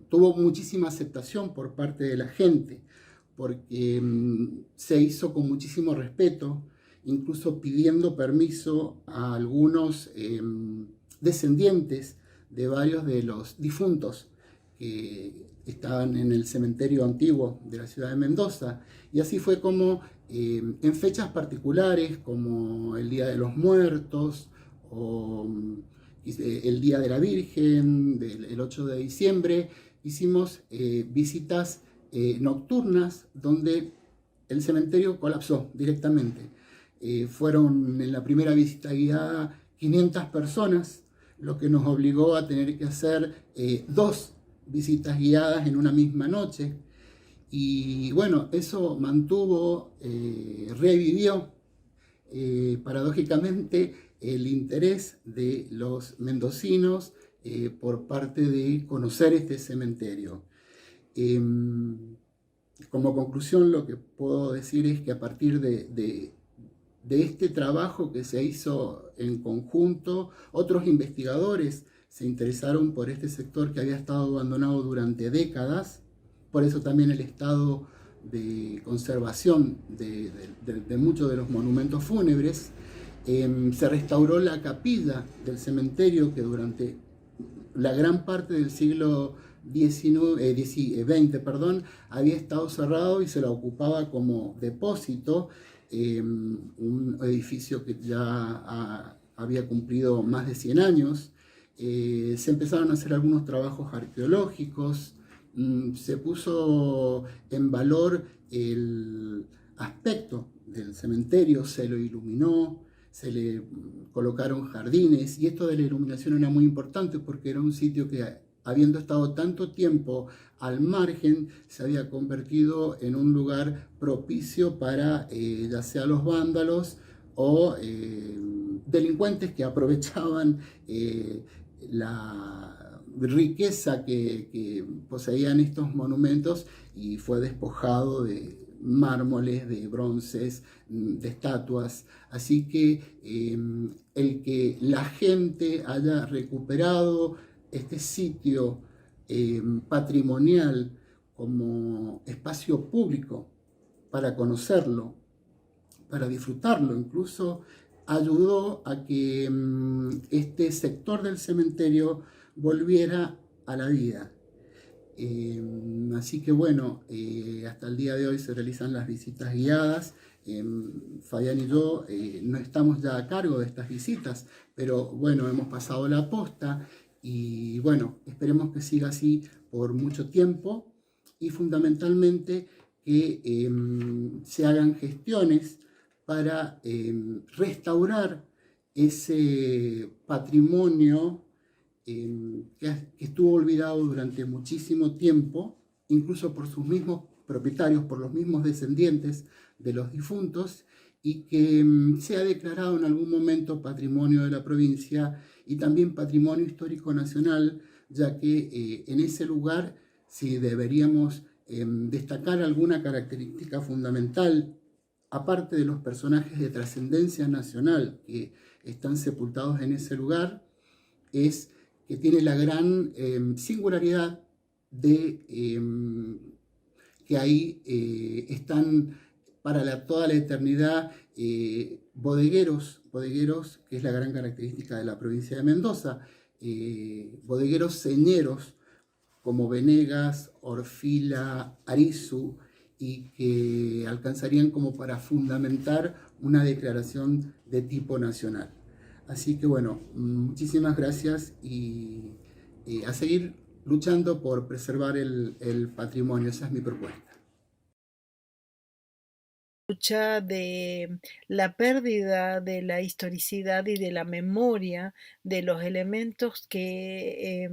tuvo muchísima aceptación por parte de la gente, porque se hizo con muchísimo respeto, incluso pidiendo permiso a algunos descendientes de varios de los difuntos que estaban en el cementerio antiguo de la ciudad de Mendoza. Y así fue como en fechas particulares, como el Día de los Muertos o el Día de la Virgen, el 8 de diciembre, hicimos visitas nocturnas donde el cementerio colapsó directamente. Fueron en la primera visita guiada 500 personas, lo que nos obligó a tener que hacer 2 visitas guiadas en una misma noche. Y bueno, eso revivió paradójicamente el interés de los mendocinos por parte de conocer este cementerio. Como conclusión, lo que puedo decir es que a partir de este trabajo que se hizo en conjunto, otros investigadores se interesaron por este sector que había estado abandonado durante décadas. Por eso también el estado de conservación de muchos de los monumentos fúnebres. Se restauró la capilla del cementerio que durante la gran parte del siglo XX había estado cerrado y se la ocupaba como depósito, un edificio que ya había cumplido más de 100 años. Se empezaron a hacer algunos trabajos arqueológicos, se puso en valor el aspecto del cementerio, se lo iluminó, se le colocaron jardines, y esto de la iluminación era muy importante porque era un sitio que, habiendo estado tanto tiempo al margen, se había convertido en un lugar propicio para ya sea los vándalos o delincuentes que aprovechaban la riqueza que poseían estos monumentos, y fue despojado de mármoles, de bronces, de estatuas. Así que el que la gente haya recuperado este sitio patrimonial como espacio público para conocerlo, para disfrutarlo, incluso ayudó a que este sector del cementerio volviera a la vida. Así que bueno, hasta el día de hoy se realizan las visitas guiadas. Fabián y yo no estamos ya a cargo de estas visitas, pero bueno, hemos pasado la posta y bueno, esperemos que siga así por mucho tiempo, y fundamentalmente que se hagan gestiones para restaurar ese patrimonio que estuvo olvidado durante muchísimo tiempo, incluso por sus mismos propietarios, por los mismos descendientes de los difuntos, y que se ha declarado en algún momento patrimonio de la provincia y también patrimonio histórico nacional, ya que en ese lugar, si deberíamos destacar alguna característica fundamental, aparte de los personajes de trascendencia nacional que están sepultados en ese lugar, es que tiene la gran singularidad de que ahí están para toda la eternidad bodegueros, que es la gran característica de la provincia de Mendoza, bodegueros señeros como Venegas, Orfila, Arizu, y que alcanzarían como para fundamentar una declaración de tipo nacional. Así que bueno, muchísimas gracias y a seguir luchando por preservar el patrimonio. Esa es mi propuesta. Lucha de la pérdida de la historicidad y de la memoria de los elementos que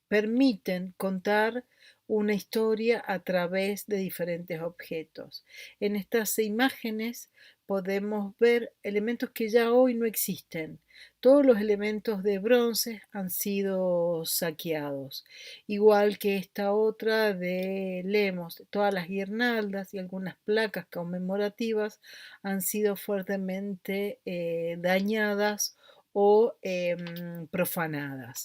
permiten contar una historia a través de diferentes objetos. En estas imágenes podemos ver elementos que ya hoy no existen. Todos los elementos de bronce han sido saqueados, igual que esta otra de Lemos. Todas las guirnaldas y algunas placas conmemorativas han sido fuertemente dañadas o profanadas.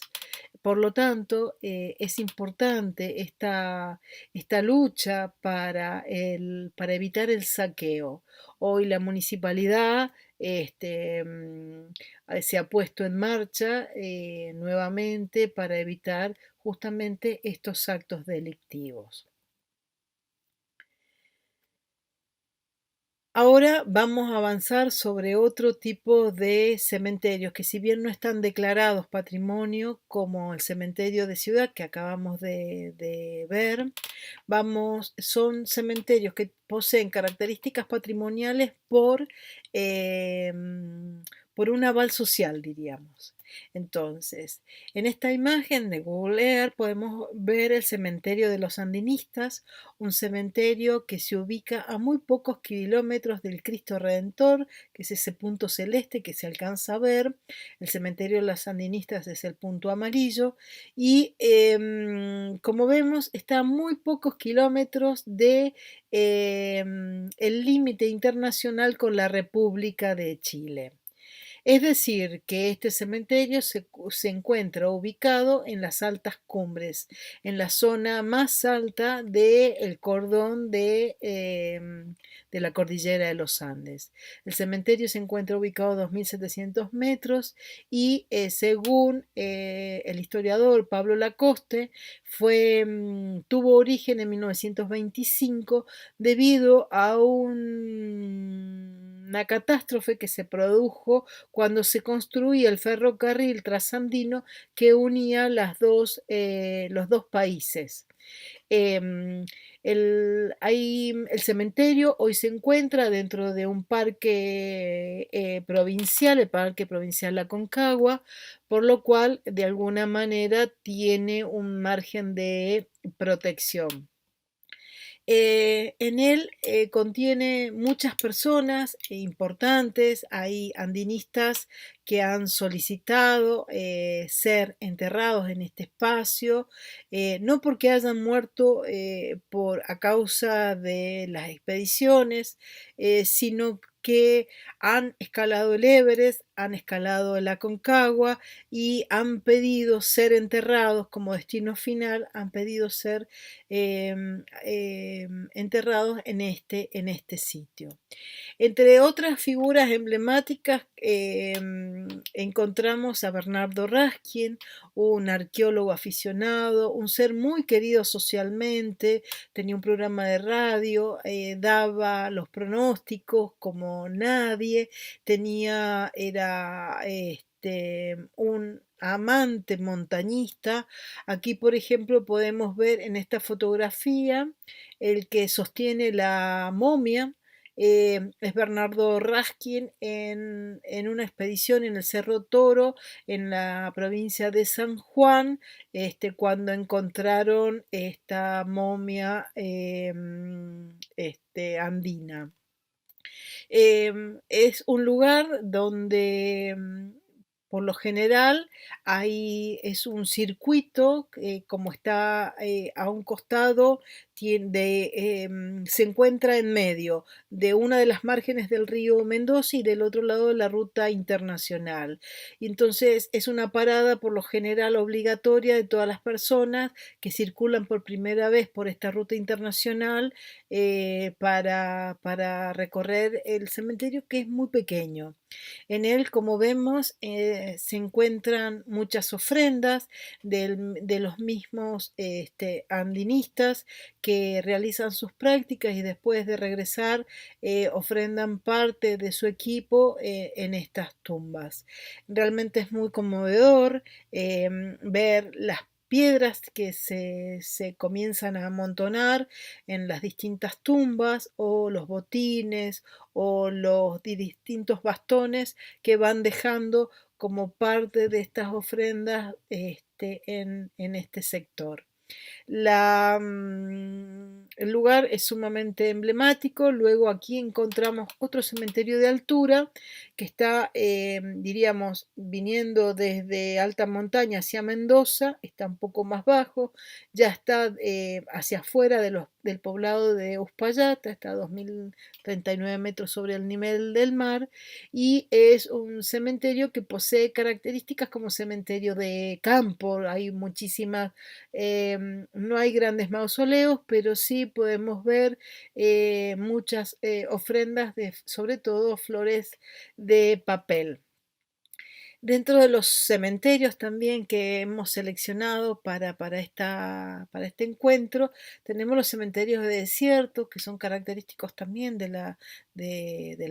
Por lo tanto, es importante esta lucha para evitar el saqueo. Hoy la municipalidad se ha puesto en marcha nuevamente para evitar justamente estos actos delictivos. Ahora vamos a avanzar sobre otro tipo de cementerios que, si bien no están declarados patrimonio como el cementerio de Ciudad que acabamos de ver, son cementerios que poseen características patrimoniales por un aval social, diríamos. Entonces, en esta imagen de Google Earth podemos ver el cementerio de los sandinistas, un cementerio que se ubica a muy pocos kilómetros del Cristo Redentor, que es ese punto celeste que se alcanza a ver. El cementerio de los sandinistas es el punto amarillo y, como vemos, está a muy pocos kilómetros de el límite internacional con la República de Chile. Es decir, que este cementerio se encuentra ubicado en las altas cumbres, en la zona más alta del cordón de la cordillera de los Andes. El cementerio se encuentra ubicado a 2.700 metros y según el historiador Pablo Lacoste, tuvo origen en 1925 debido a una catástrofe que se produjo cuando se construía el ferrocarril trasandino que unía los dos países. El cementerio hoy se encuentra dentro de un parque provincial, el Parque Provincial Aconcagua, por lo cual de alguna manera tiene un margen de protección. En él contiene muchas personas importantes, hay andinistas que han solicitado ser enterrados en este espacio, no porque hayan muerto a causa de las expediciones, sino que han escalado el Everest, han escalado el Aconcagua y han pedido ser enterrados como destino final, han pedido ser enterrados en este sitio. Entre otras figuras emblemáticas encontramos a Bernardo Raskin, un arqueólogo aficionado, un ser muy querido socialmente, tenía un programa de radio, daba los pronósticos como nadie, era un amante montañista. Aquí, por ejemplo, podemos ver en esta fotografía el que sostiene la momia. Es Bernardo Raskin en una expedición en el Cerro Toro, en la provincia de San Juan, cuando encontraron esta momia andina. Es un lugar donde por lo general es un circuito, como está a un costado, se encuentra en medio de una de las márgenes del río Mendoza y del otro lado de la ruta internacional. Y entonces es una parada por lo general obligatoria de todas las personas que circulan por primera vez por esta ruta internacional para recorrer el cementerio, que es muy pequeño. En él, como vemos, se encuentran muchas ofrendas de los mismos andinistas que realizan sus prácticas y después de regresar ofrendan parte de su equipo en estas tumbas. Realmente es muy conmovedor ver las piedras que se comienzan a amontonar en las distintas tumbas, o los botines o los distintos bastones que van dejando como parte de estas ofrendas en este sector. El lugar es sumamente emblemático. Luego aquí encontramos otro cementerio de altura que está, diríamos, viniendo desde alta montaña hacia Mendoza, está un poco más bajo, ya está hacia afuera del poblado de Uspallata, está a 2039 metros sobre el nivel del mar, y es un cementerio que posee características como cementerio de campo. Hay muchísimas, no hay grandes mausoleos, pero sí podemos ver muchas ofrendas de, sobre todo, flores de papel. Dentro de los cementerios también que hemos seleccionado para este encuentro, tenemos los cementerios de desierto, que son característicos también de la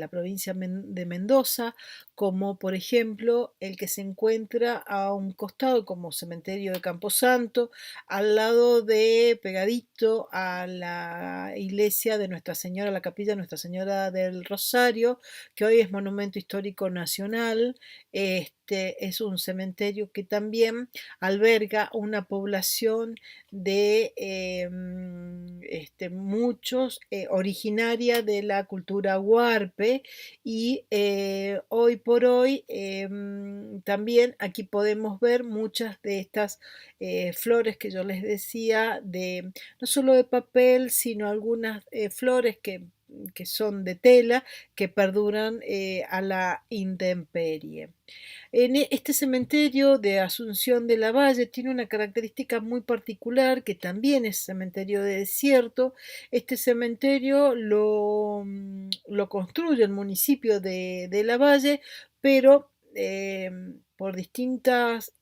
provincia de Mendoza, como por ejemplo el que se encuentra a un costado como cementerio de Camposanto, al lado pegadito a la iglesia de Nuestra Señora, la capilla de Nuestra Señora del Rosario, que hoy es Monumento Histórico Nacional. Es un cementerio que también alberga una población de muchos originaria de la cultura huarpe, y hoy por hoy también aquí podemos ver muchas de estas flores que yo les decía, no solo de papel, sino algunas flores que son de tela, que perduran a la intemperie. En este cementerio de Asunción de la Valle tiene una característica muy particular, que también es cementerio de desierto. Este cementerio lo construye el municipio de La Valle, pero por distintos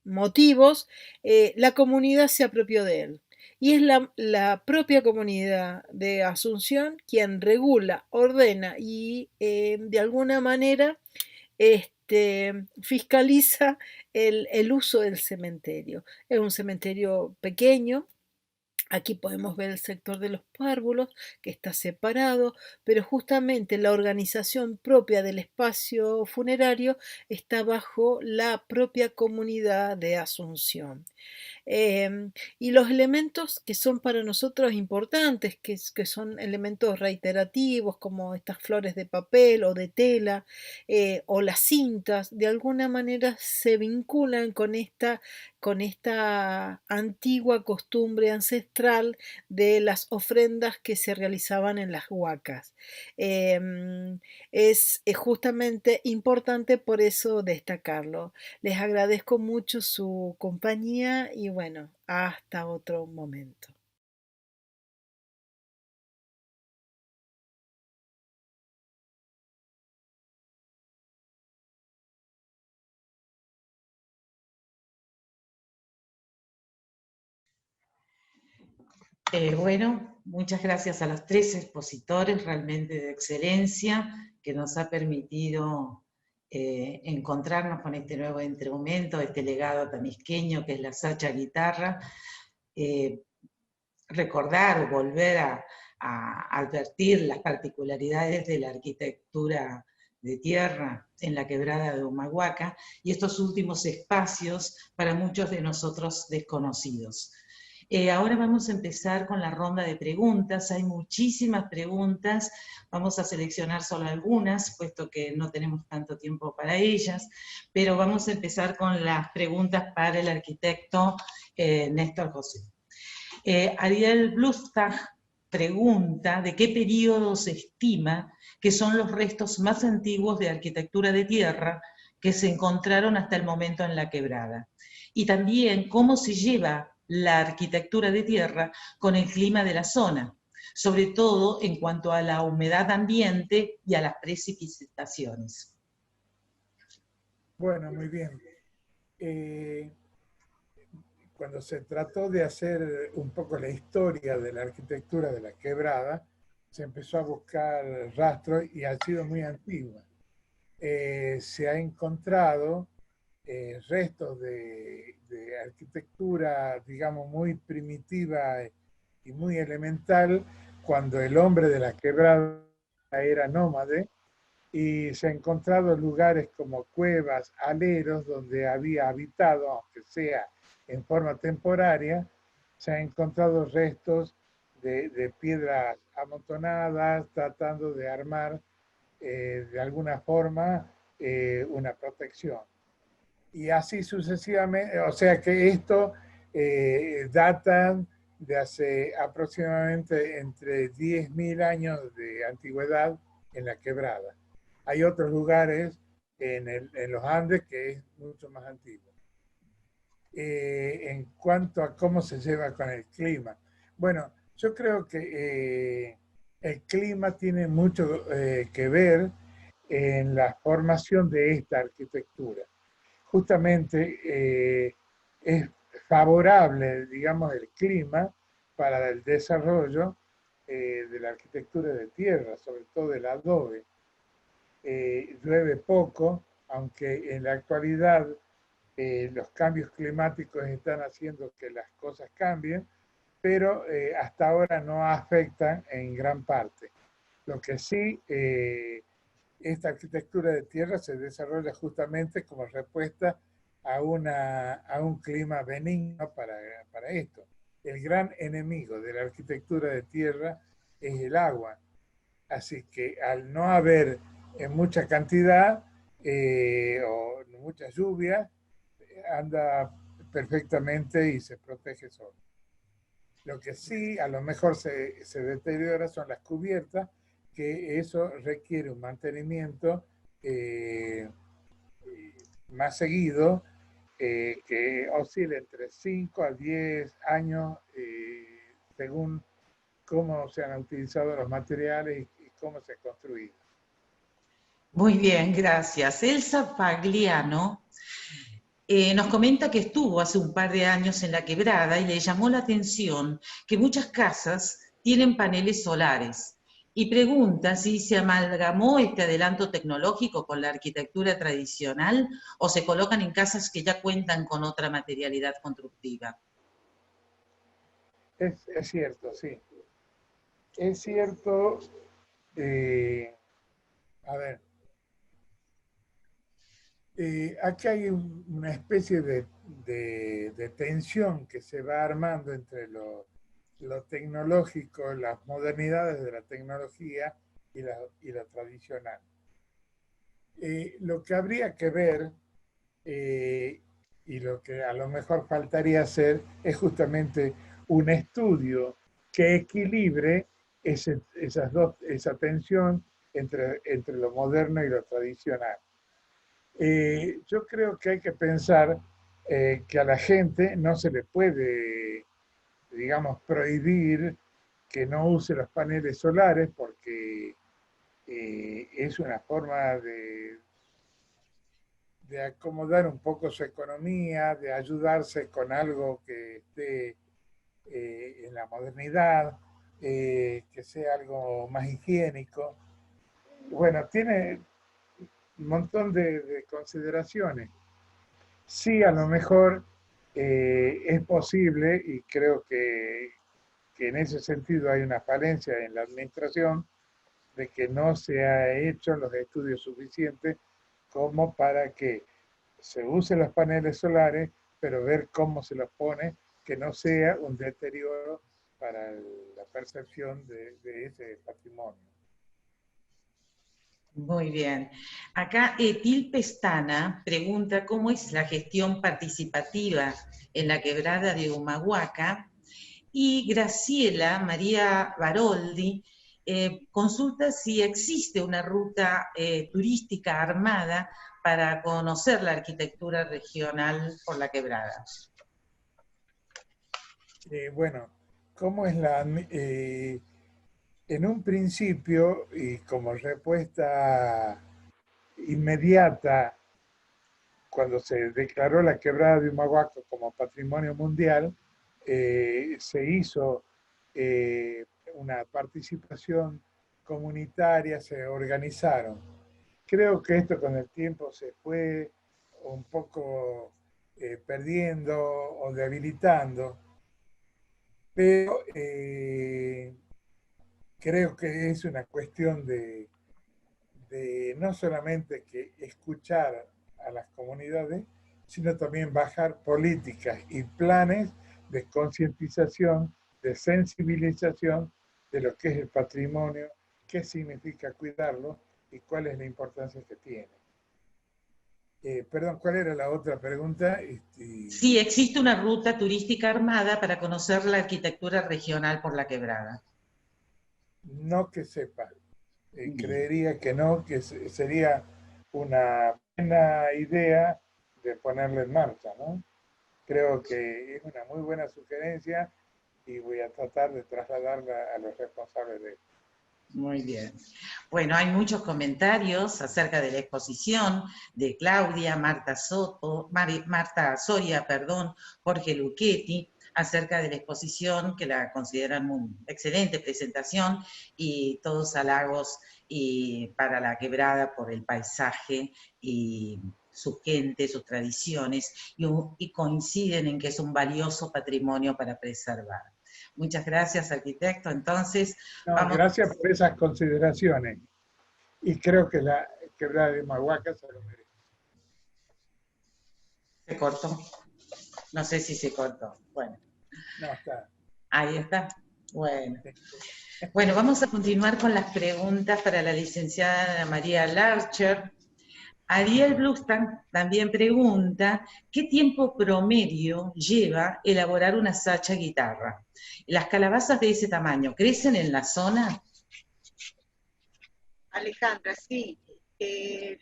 motivos la comunidad se apropió de él. Y es la propia comunidad de Asunción quien regula, ordena y de alguna manera fiscaliza el uso del cementerio. Es un cementerio pequeño. Aquí podemos ver el sector de los párvulos, que está separado, pero justamente la organización propia del espacio funerario está bajo la propia comunidad de Asunción. Y los elementos que son para nosotros importantes, que son elementos reiterativos, como estas flores de papel o de tela, o las cintas, de alguna manera se vinculan con esta antigua costumbre ancestral de las ofrendas que se realizaban en las huacas. Es justamente importante por eso destacarlo. Les agradezco mucho su compañía y bueno, hasta otro momento. Bueno, muchas gracias a los tres expositores realmente de excelencia, que nos ha permitido encontrarnos con este nuevo instrumento, este legado tamisqueño que es la sacha guitarra, recordar o volver a advertir las particularidades de la arquitectura de tierra en la quebrada de Humahuaca, y estos últimos espacios para muchos de nosotros desconocidos. Ahora vamos a empezar con la ronda de preguntas. Hay muchísimas preguntas. Vamos a seleccionar solo algunas, puesto que no tenemos tanto tiempo para ellas. Pero vamos a empezar con las preguntas para el arquitecto Néstor José. Ariel Blustag pregunta de qué periodo se estima que son los restos más antiguos de arquitectura de tierra que se encontraron hasta el momento en la quebrada. Y también cómo se lleva la arquitectura de tierra con el clima de la zona, sobre todo en cuanto a la humedad ambiente y a las precipitaciones. Bueno, muy bien. Cuando se trató de hacer un poco la historia de la arquitectura de la quebrada, se empezó a buscar rastros y ha sido muy antigua. Se ha encontrado restos de arquitectura, digamos, muy primitiva y muy elemental, cuando el hombre de la quebrada era nómade, y se han encontrado lugares como cuevas, aleros, donde había habitado, aunque sea en forma temporaria. Se han encontrado restos de piedras amontonadas, tratando de armar de alguna forma una protección. Y así sucesivamente, o sea que esto datan de hace aproximadamente entre 10.000 años de antigüedad en la quebrada. Hay otros lugares en los Andes que es mucho más antiguo. En cuanto a cómo se lleva con el clima, bueno, yo creo que el clima tiene mucho que ver en la formación de esta arquitectura. Justamente es favorable, digamos, el clima para el desarrollo de la arquitectura de tierra, sobre todo del adobe. Llueve poco, aunque en la actualidad los cambios climáticos están haciendo que las cosas cambien, pero hasta ahora no afectan en gran parte. Lo que sí, esta arquitectura de tierra se desarrolla justamente como respuesta a un clima benigno para esto. El gran enemigo de la arquitectura de tierra es el agua. Así que al no haber en mucha cantidad o mucha lluvia, anda perfectamente y se protege solo. Lo que sí a lo mejor se deteriora son las cubiertas, que eso requiere un mantenimiento más seguido, que oscila entre 5 a 10 años según cómo se han utilizado los materiales y cómo se ha construido. Muy bien, gracias. Elsa Pagliano nos comenta que estuvo hace un par de años en la quebrada y le llamó la atención que muchas casas tienen paneles solares y pregunta si se amalgamó este adelanto tecnológico con la arquitectura tradicional o se colocan en casas que ya cuentan con otra materialidad constructiva. Es cierto, sí. Es cierto, a ver, aquí hay una especie de tensión que se va armando entre lo tecnológico, las modernidades de la tecnología y la tradicional. Lo que habría que ver y lo que a lo mejor faltaría hacer es justamente un estudio que equilibre esa tensión entre lo moderno y lo tradicional. Yo creo que hay que pensar que a la gente no se le puede, digamos, prohibir que no use los paneles solares porque es una forma de acomodar un poco su economía, de ayudarse con algo que esté en la modernidad, que sea algo más higiénico. Bueno, tiene un montón de consideraciones. Sí, a lo mejor es posible, y creo que en ese sentido hay una falencia en la administración, de que no se ha hecho los estudios suficientes como para que se usen los paneles solares, pero ver cómo se los pone que no sea un deterioro para la percepción de ese patrimonio. Muy bien. Acá Etil Pestana pregunta cómo es la gestión participativa en la quebrada de Humahuaca, y Graciela María Baroldi consulta si existe una ruta turística armada para conocer la arquitectura regional por la quebrada. Bueno, ¿cómo es en un principio, y como respuesta inmediata, cuando se declaró la quebrada de Humahuaca como patrimonio mundial, se hizo una participación comunitaria, se organizaron. Creo que esto con el tiempo se fue un poco perdiendo o debilitando, pero creo que es una cuestión de no solamente que escuchar a las comunidades, sino también bajar políticas y planes de concientización, de sensibilización de lo que es el patrimonio, qué significa cuidarlo y cuál es la importancia que tiene. Perdón, ¿cuál era la otra pregunta? Sí, existe una ruta turística armada para conocer la arquitectura regional por la quebrada. No que sepa. Creería que no, que sería una buena idea de ponerla en marcha, ¿no? Creo que es una muy buena sugerencia y voy a tratar de trasladarla a los responsables de esto. Muy bien. Bueno, hay muchos comentarios acerca de la exposición de Claudia, Marta Soria, Jorge Luchetti, acerca de la exposición, que la consideran una excelente presentación y todos halagos para la quebrada por el paisaje y su gente, sus tradiciones, y coinciden en que es un valioso patrimonio para preservar. Muchas gracias, arquitecto. Entonces, gracias por esas consideraciones. Y creo que la quebrada de Humahuaca se lo merece. Se cortó. No sé si se cortó. Bueno. No, está. Ahí está. Bueno. Bueno, vamos a continuar con las preguntas para la licenciada María Larcher. Ariel Blustan también pregunta, ¿qué tiempo promedio lleva elaborar una sacha guitarra? ¿Las calabazas de ese tamaño crecen en la zona? Alejandra, sí.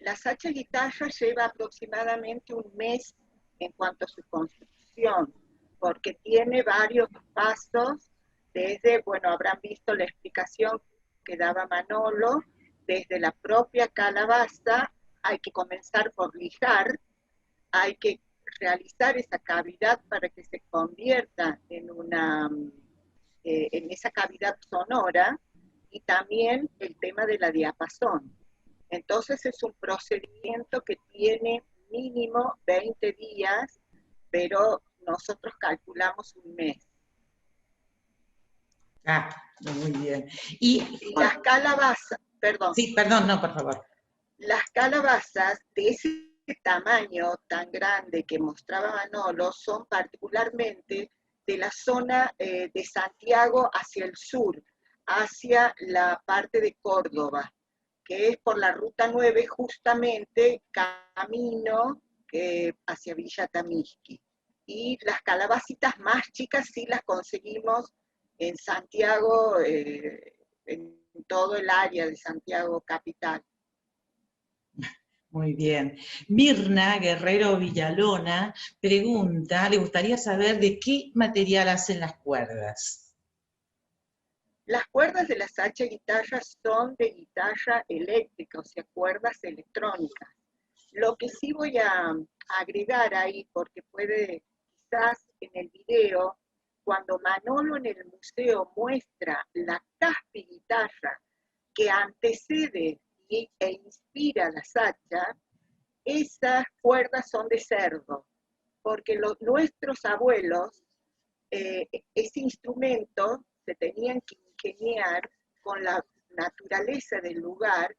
La sacha guitarra lleva aproximadamente un mes en cuanto a su construcción, porque tiene varios pasos, desde, bueno, habrán visto la explicación que daba Manolo, desde la propia calabaza. Hay que comenzar por lijar, hay que realizar esa cavidad para que se convierta en esa cavidad sonora, y también el tema de la diapasón. Entonces es un procedimiento que tiene mínimo 20 días, pero nosotros calculamos un mes. Muy bien. Y las calabazas, perdón. Sí, perdón, no, por favor. Las calabazas de ese tamaño tan grande que mostraba Manolo son particularmente de la zona de Santiago hacia el sur, hacia la parte de Córdoba, que es por la Ruta 9, justamente camino hacia Villa Tamisqui. Y las calabacitas más chicas sí las conseguimos en Santiago, en todo el área de Santiago capital. Muy bien. Mirna Guerrero Villalona pregunta, le gustaría saber de qué material hacen las cuerdas. Las cuerdas de la sacha guitarra son de guitarra eléctrica, o sea, cuerdas electrónicas. Lo que sí voy a agregar ahí, porque puede, quizás en el video, cuando Manolo en el museo muestra la caspi guitarra que antecede e inspira la sacha, esas cuerdas son de cerdo, porque nuestros abuelos, ese instrumento se tenían que ingeniar con la naturaleza del lugar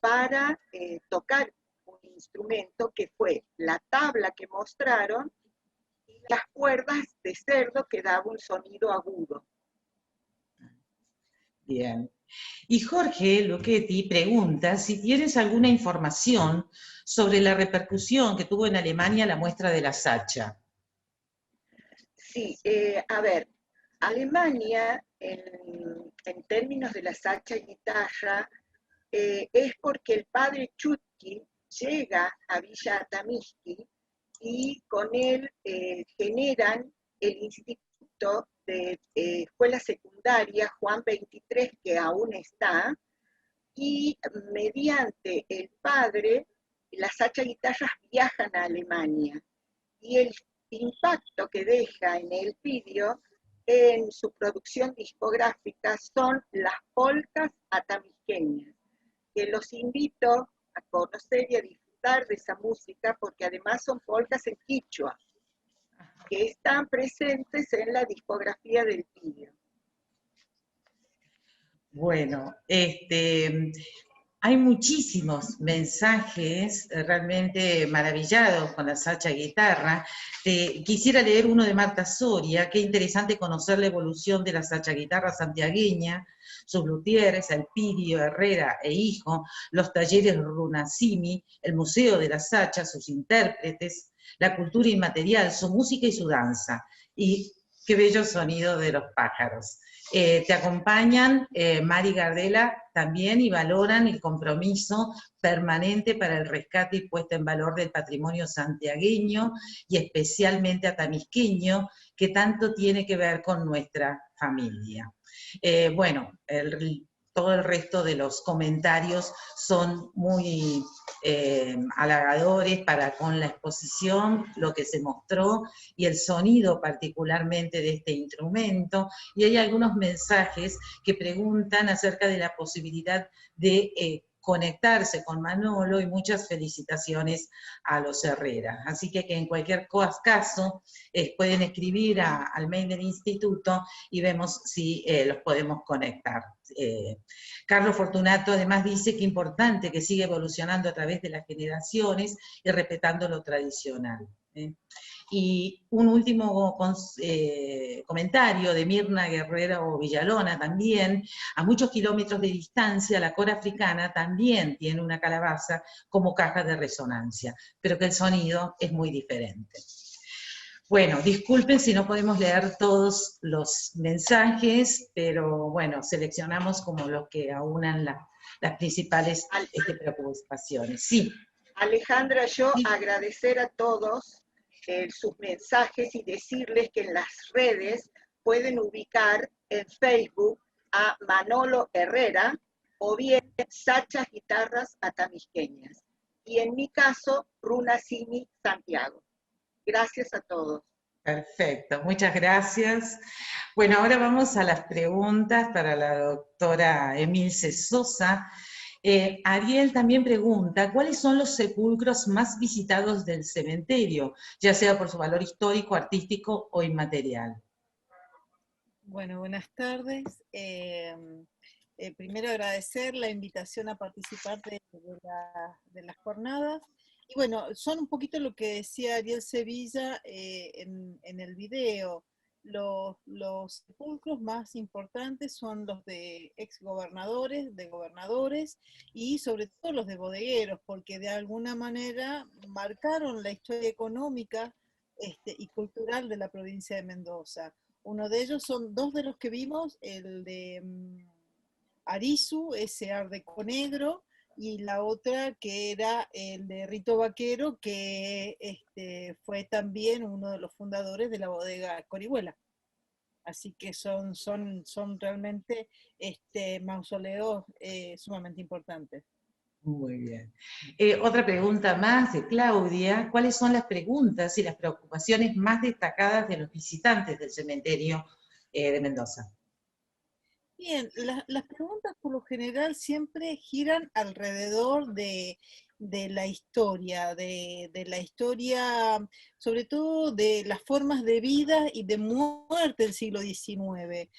para tocar un instrumento que fue la tabla que mostraron y las cuerdas de cerdo que daba un sonido agudo. Bien. Y Jorge Luchetti pregunta si tienes alguna información sobre la repercusión que tuvo en Alemania la muestra de la Sacha. Sí, a ver, Alemania, en términos de la Sacha guitarra, es porque el padre Chutkin llega a Villa Atamiski y con él generan el Instituto de Escuela Secundaria Juan 23, que aún está, y mediante el padre, las Sacha guitarras viajan a Alemania, y el impacto que deja en el vídeo, en su producción discográfica, son las polcas atamisqueñas, que los invito a conocer y a disfrutar de esa música, porque además son polcas en quichua, que están presentes en la discografía del vídeo. Bueno, hay muchísimos mensajes realmente maravillados con la Sacha guitarra. Quisiera leer uno de Marta Soria. Qué interesante conocer la evolución de la Sacha guitarra santiagueña, sus luthieres, Elpidio, Herrera e hijo, los talleres Runacini, el Museo de la Sacha, sus intérpretes, la cultura inmaterial, su música y su danza. Y qué bello sonido de los pájaros. Te acompañan Mari Gardela también y valoran el compromiso permanente para el rescate y puesta en valor del patrimonio santiagueño y especialmente atamisqueño, que tanto tiene que ver con nuestra familia. Bueno, todo el resto de los comentarios son muy halagadores con la exposición, lo que se mostró y el sonido particularmente de este instrumento, y hay algunos mensajes que preguntan acerca de la posibilidad de conectarse con Manolo, y muchas felicitaciones a los Herrera. Así que en cualquier caso pueden escribir al mail del instituto y vemos si los podemos conectar. Carlos Fortunato además dice que es importante que siga evolucionando a través de las generaciones y respetando lo tradicional. Y un último comentario de Mirna Guerrero Villalona también: a muchos kilómetros de distancia la cora africana también tiene una calabaza como caja de resonancia, pero que el sonido es muy diferente. Bueno, disculpen si no podemos leer todos los mensajes, pero bueno, seleccionamos como los que aunan las principales preocupaciones. Sí. Alejandra, yo agradecer a todos sus mensajes y decirles que en las redes pueden ubicar en Facebook a Manolo Herrera o bien Sachas Guitarras Atamisqueñas. Y en mi caso, Runacini Santiago. Gracias a todos. Perfecto, muchas gracias. Bueno, ahora vamos a las preguntas para la doctora Emilce Sosa. Ariel también pregunta, ¿cuáles son los sepulcros más visitados del cementerio, ya sea por su valor histórico, artístico o inmaterial? Bueno, buenas tardes. Primero agradecer la invitación a participar de las jornadas. Y bueno, son un poquito lo que decía Ariel Sevilla en el video. Los sepulcros más importantes son los de exgobernadores, de gobernadores y sobre todo los de bodegueros, porque de alguna manera marcaron la historia económica y cultural de la provincia de Mendoza. Uno de ellos son dos de los que vimos, el de Arizu, ese Ardeco Negro, y la otra que era el de Rito Vaquero, que fue también uno de los fundadores de la bodega Corihuela. Así que son realmente mausoleos sumamente importantes. Muy bien. Otra pregunta más de Claudia. ¿Cuáles son las preguntas y las preocupaciones más destacadas de los visitantes del cementerio de Mendoza? Bien, las preguntas por lo general siempre giran alrededor de la historia, de la historia, sobre todo de las formas de vida y de muerte del siglo XIX.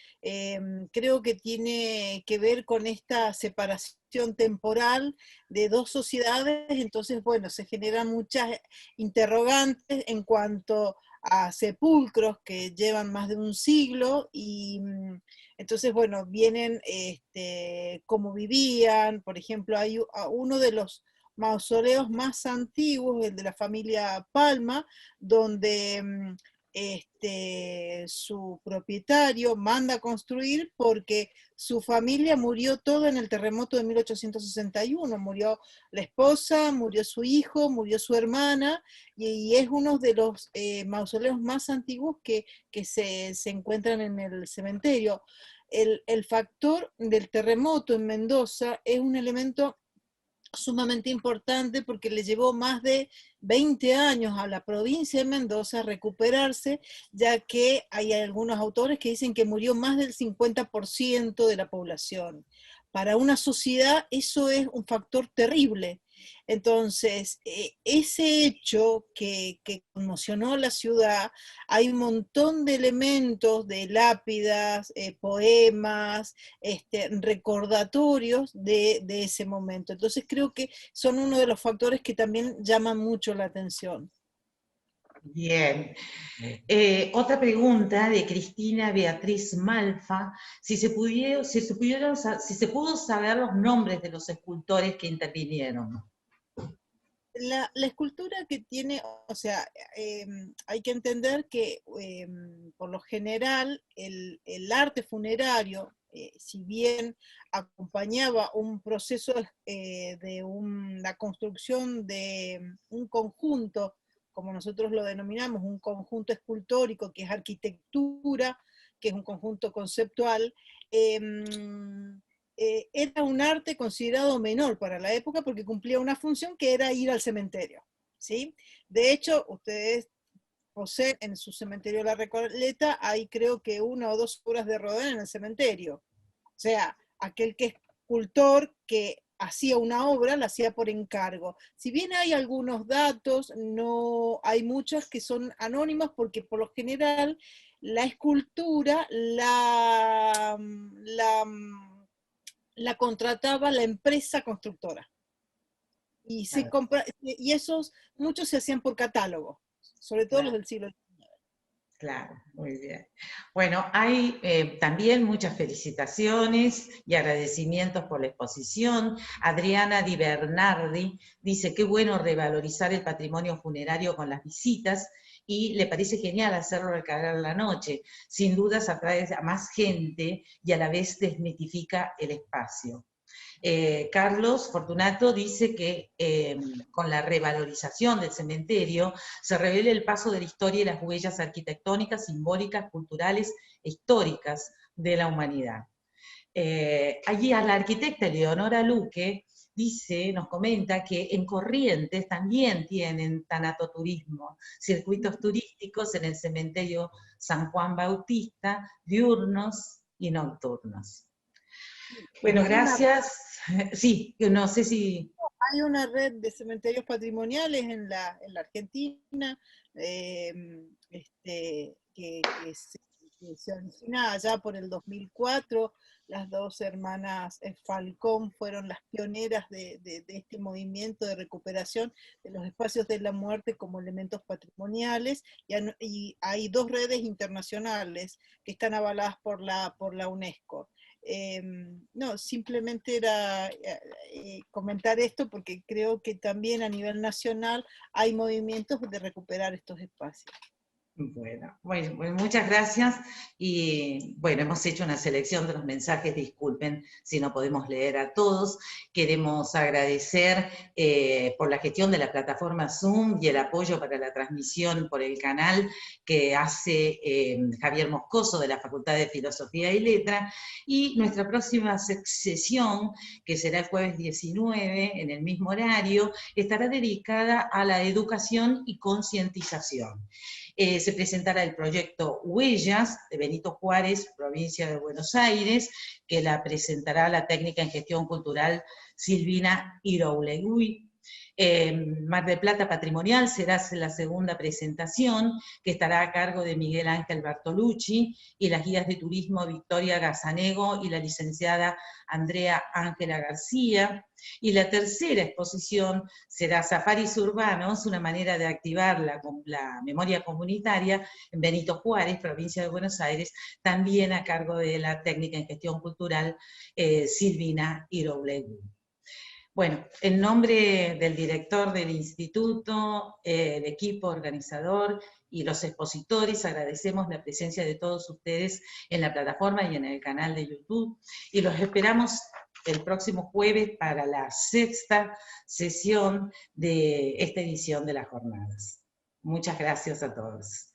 Creo que tiene que ver con esta separación temporal de dos sociedades, entonces, bueno, se generan muchas interrogantes en cuanto a sepulcros que llevan más de un siglo, y entonces, bueno, vienen cómo vivían. Por ejemplo, hay uno de los mausoleos más antiguos, el de la familia Palma, donde su propietario manda construir porque su familia murió toda en el terremoto de 1861, murió la esposa, murió su hijo, murió su hermana, y es uno de los mausoleos más antiguos que se encuentran en el cementerio. El factor del terremoto en Mendoza es un elemento sumamente importante porque le llevó más de 20 años a la provincia de Mendoza recuperarse, ya que hay algunos autores que dicen que murió más del 50% de la población. Para una sociedad eso es un factor terrible. Entonces, ese hecho que conmocionó la ciudad, hay un montón de elementos, de lápidas, poemas, recordatorios de ese momento. Entonces creo que son uno de los factores que también llaman mucho la atención. Bien. Otra pregunta de Cristina Beatriz Malfa, si se pudo saber los nombres de los escultores que intervinieron. La escultura que tiene, o sea, hay que entender que por lo general el arte funerario, si bien acompañaba un proceso de la construcción de un conjunto, como nosotros lo denominamos, un conjunto escultórico, que es arquitectura, que es un conjunto conceptual, era un arte considerado menor para la época porque cumplía una función que era ir al cementerio, ¿sí? De hecho, ustedes poseen en su cementerio La Recoleta, hay creo que 1 o 2 obras de Rodin en el cementerio. O sea, aquel que es escultor que hacía una obra, la hacía por encargo. Si bien hay algunos datos, no hay muchas que son anónimas porque por lo general la escultura la contrataba la empresa constructora. Y, muchos se hacían por catálogo, sobre todo los del siglo XIX. Claro, muy bien. Bueno, hay también muchas felicitaciones y agradecimientos por la exposición. Adriana Di Bernardi dice, qué bueno revalorizar el patrimonio funerario con las visitas, y le parece genial hacerlo recargar la noche. Sin dudas atrae a más gente y a la vez desmitifica el espacio. Carlos Fortunato dice que con la revalorización del cementerio se revela el paso de la historia y las huellas arquitectónicas, simbólicas, culturales e históricas de la humanidad. Allí a la arquitecta Eleonora Luque nos comenta que en Corrientes también tienen tanatoturismo, circuitos turísticos en el cementerio San Juan Bautista, diurnos y nocturnos. Bueno, gracias. Sí, no sé si... Hay una red de cementerios patrimoniales en la Argentina, que se origina allá por el 2004. Las 2 hermanas Falcón fueron las pioneras de este movimiento de recuperación de los espacios de la muerte como elementos patrimoniales, y hay 2 redes internacionales que están avaladas por la UNESCO. No, simplemente era comentar esto porque creo que también a nivel nacional hay movimientos de recuperar estos espacios. Bueno, muchas gracias, y bueno, hemos hecho una selección de los mensajes, disculpen si no podemos leer a todos. Queremos agradecer por la gestión de la plataforma Zoom y el apoyo para la transmisión por el canal que hace Javier Moscoso de la Facultad de Filosofía y Letra, y nuestra próxima sesión, que será el jueves 19 en el mismo horario, estará dedicada a la educación y concientización. Se presentará el proyecto Huellas de Benito Juárez, provincia de Buenos Aires, que la presentará la técnica en gestión cultural Silvina Iroulegui. Mar del Plata Patrimonial será la segunda presentación, que estará a cargo de Miguel Ángel Bartolucci, y las guías de turismo Victoria Gazanego y la licenciada Andrea Ángela García. Y la tercera exposición será Safaris Urbanos, una manera de activar la memoria comunitaria en Benito Juárez, provincia de Buenos Aires, también a cargo de la técnica en gestión cultural Silvina Iroblegui. Bueno, en nombre del director del instituto, el equipo organizador y los expositores, agradecemos la presencia de todos ustedes en la plataforma y en el canal de YouTube, y los esperamos el próximo jueves para la sexta sesión de esta edición de las jornadas. Muchas gracias a todos.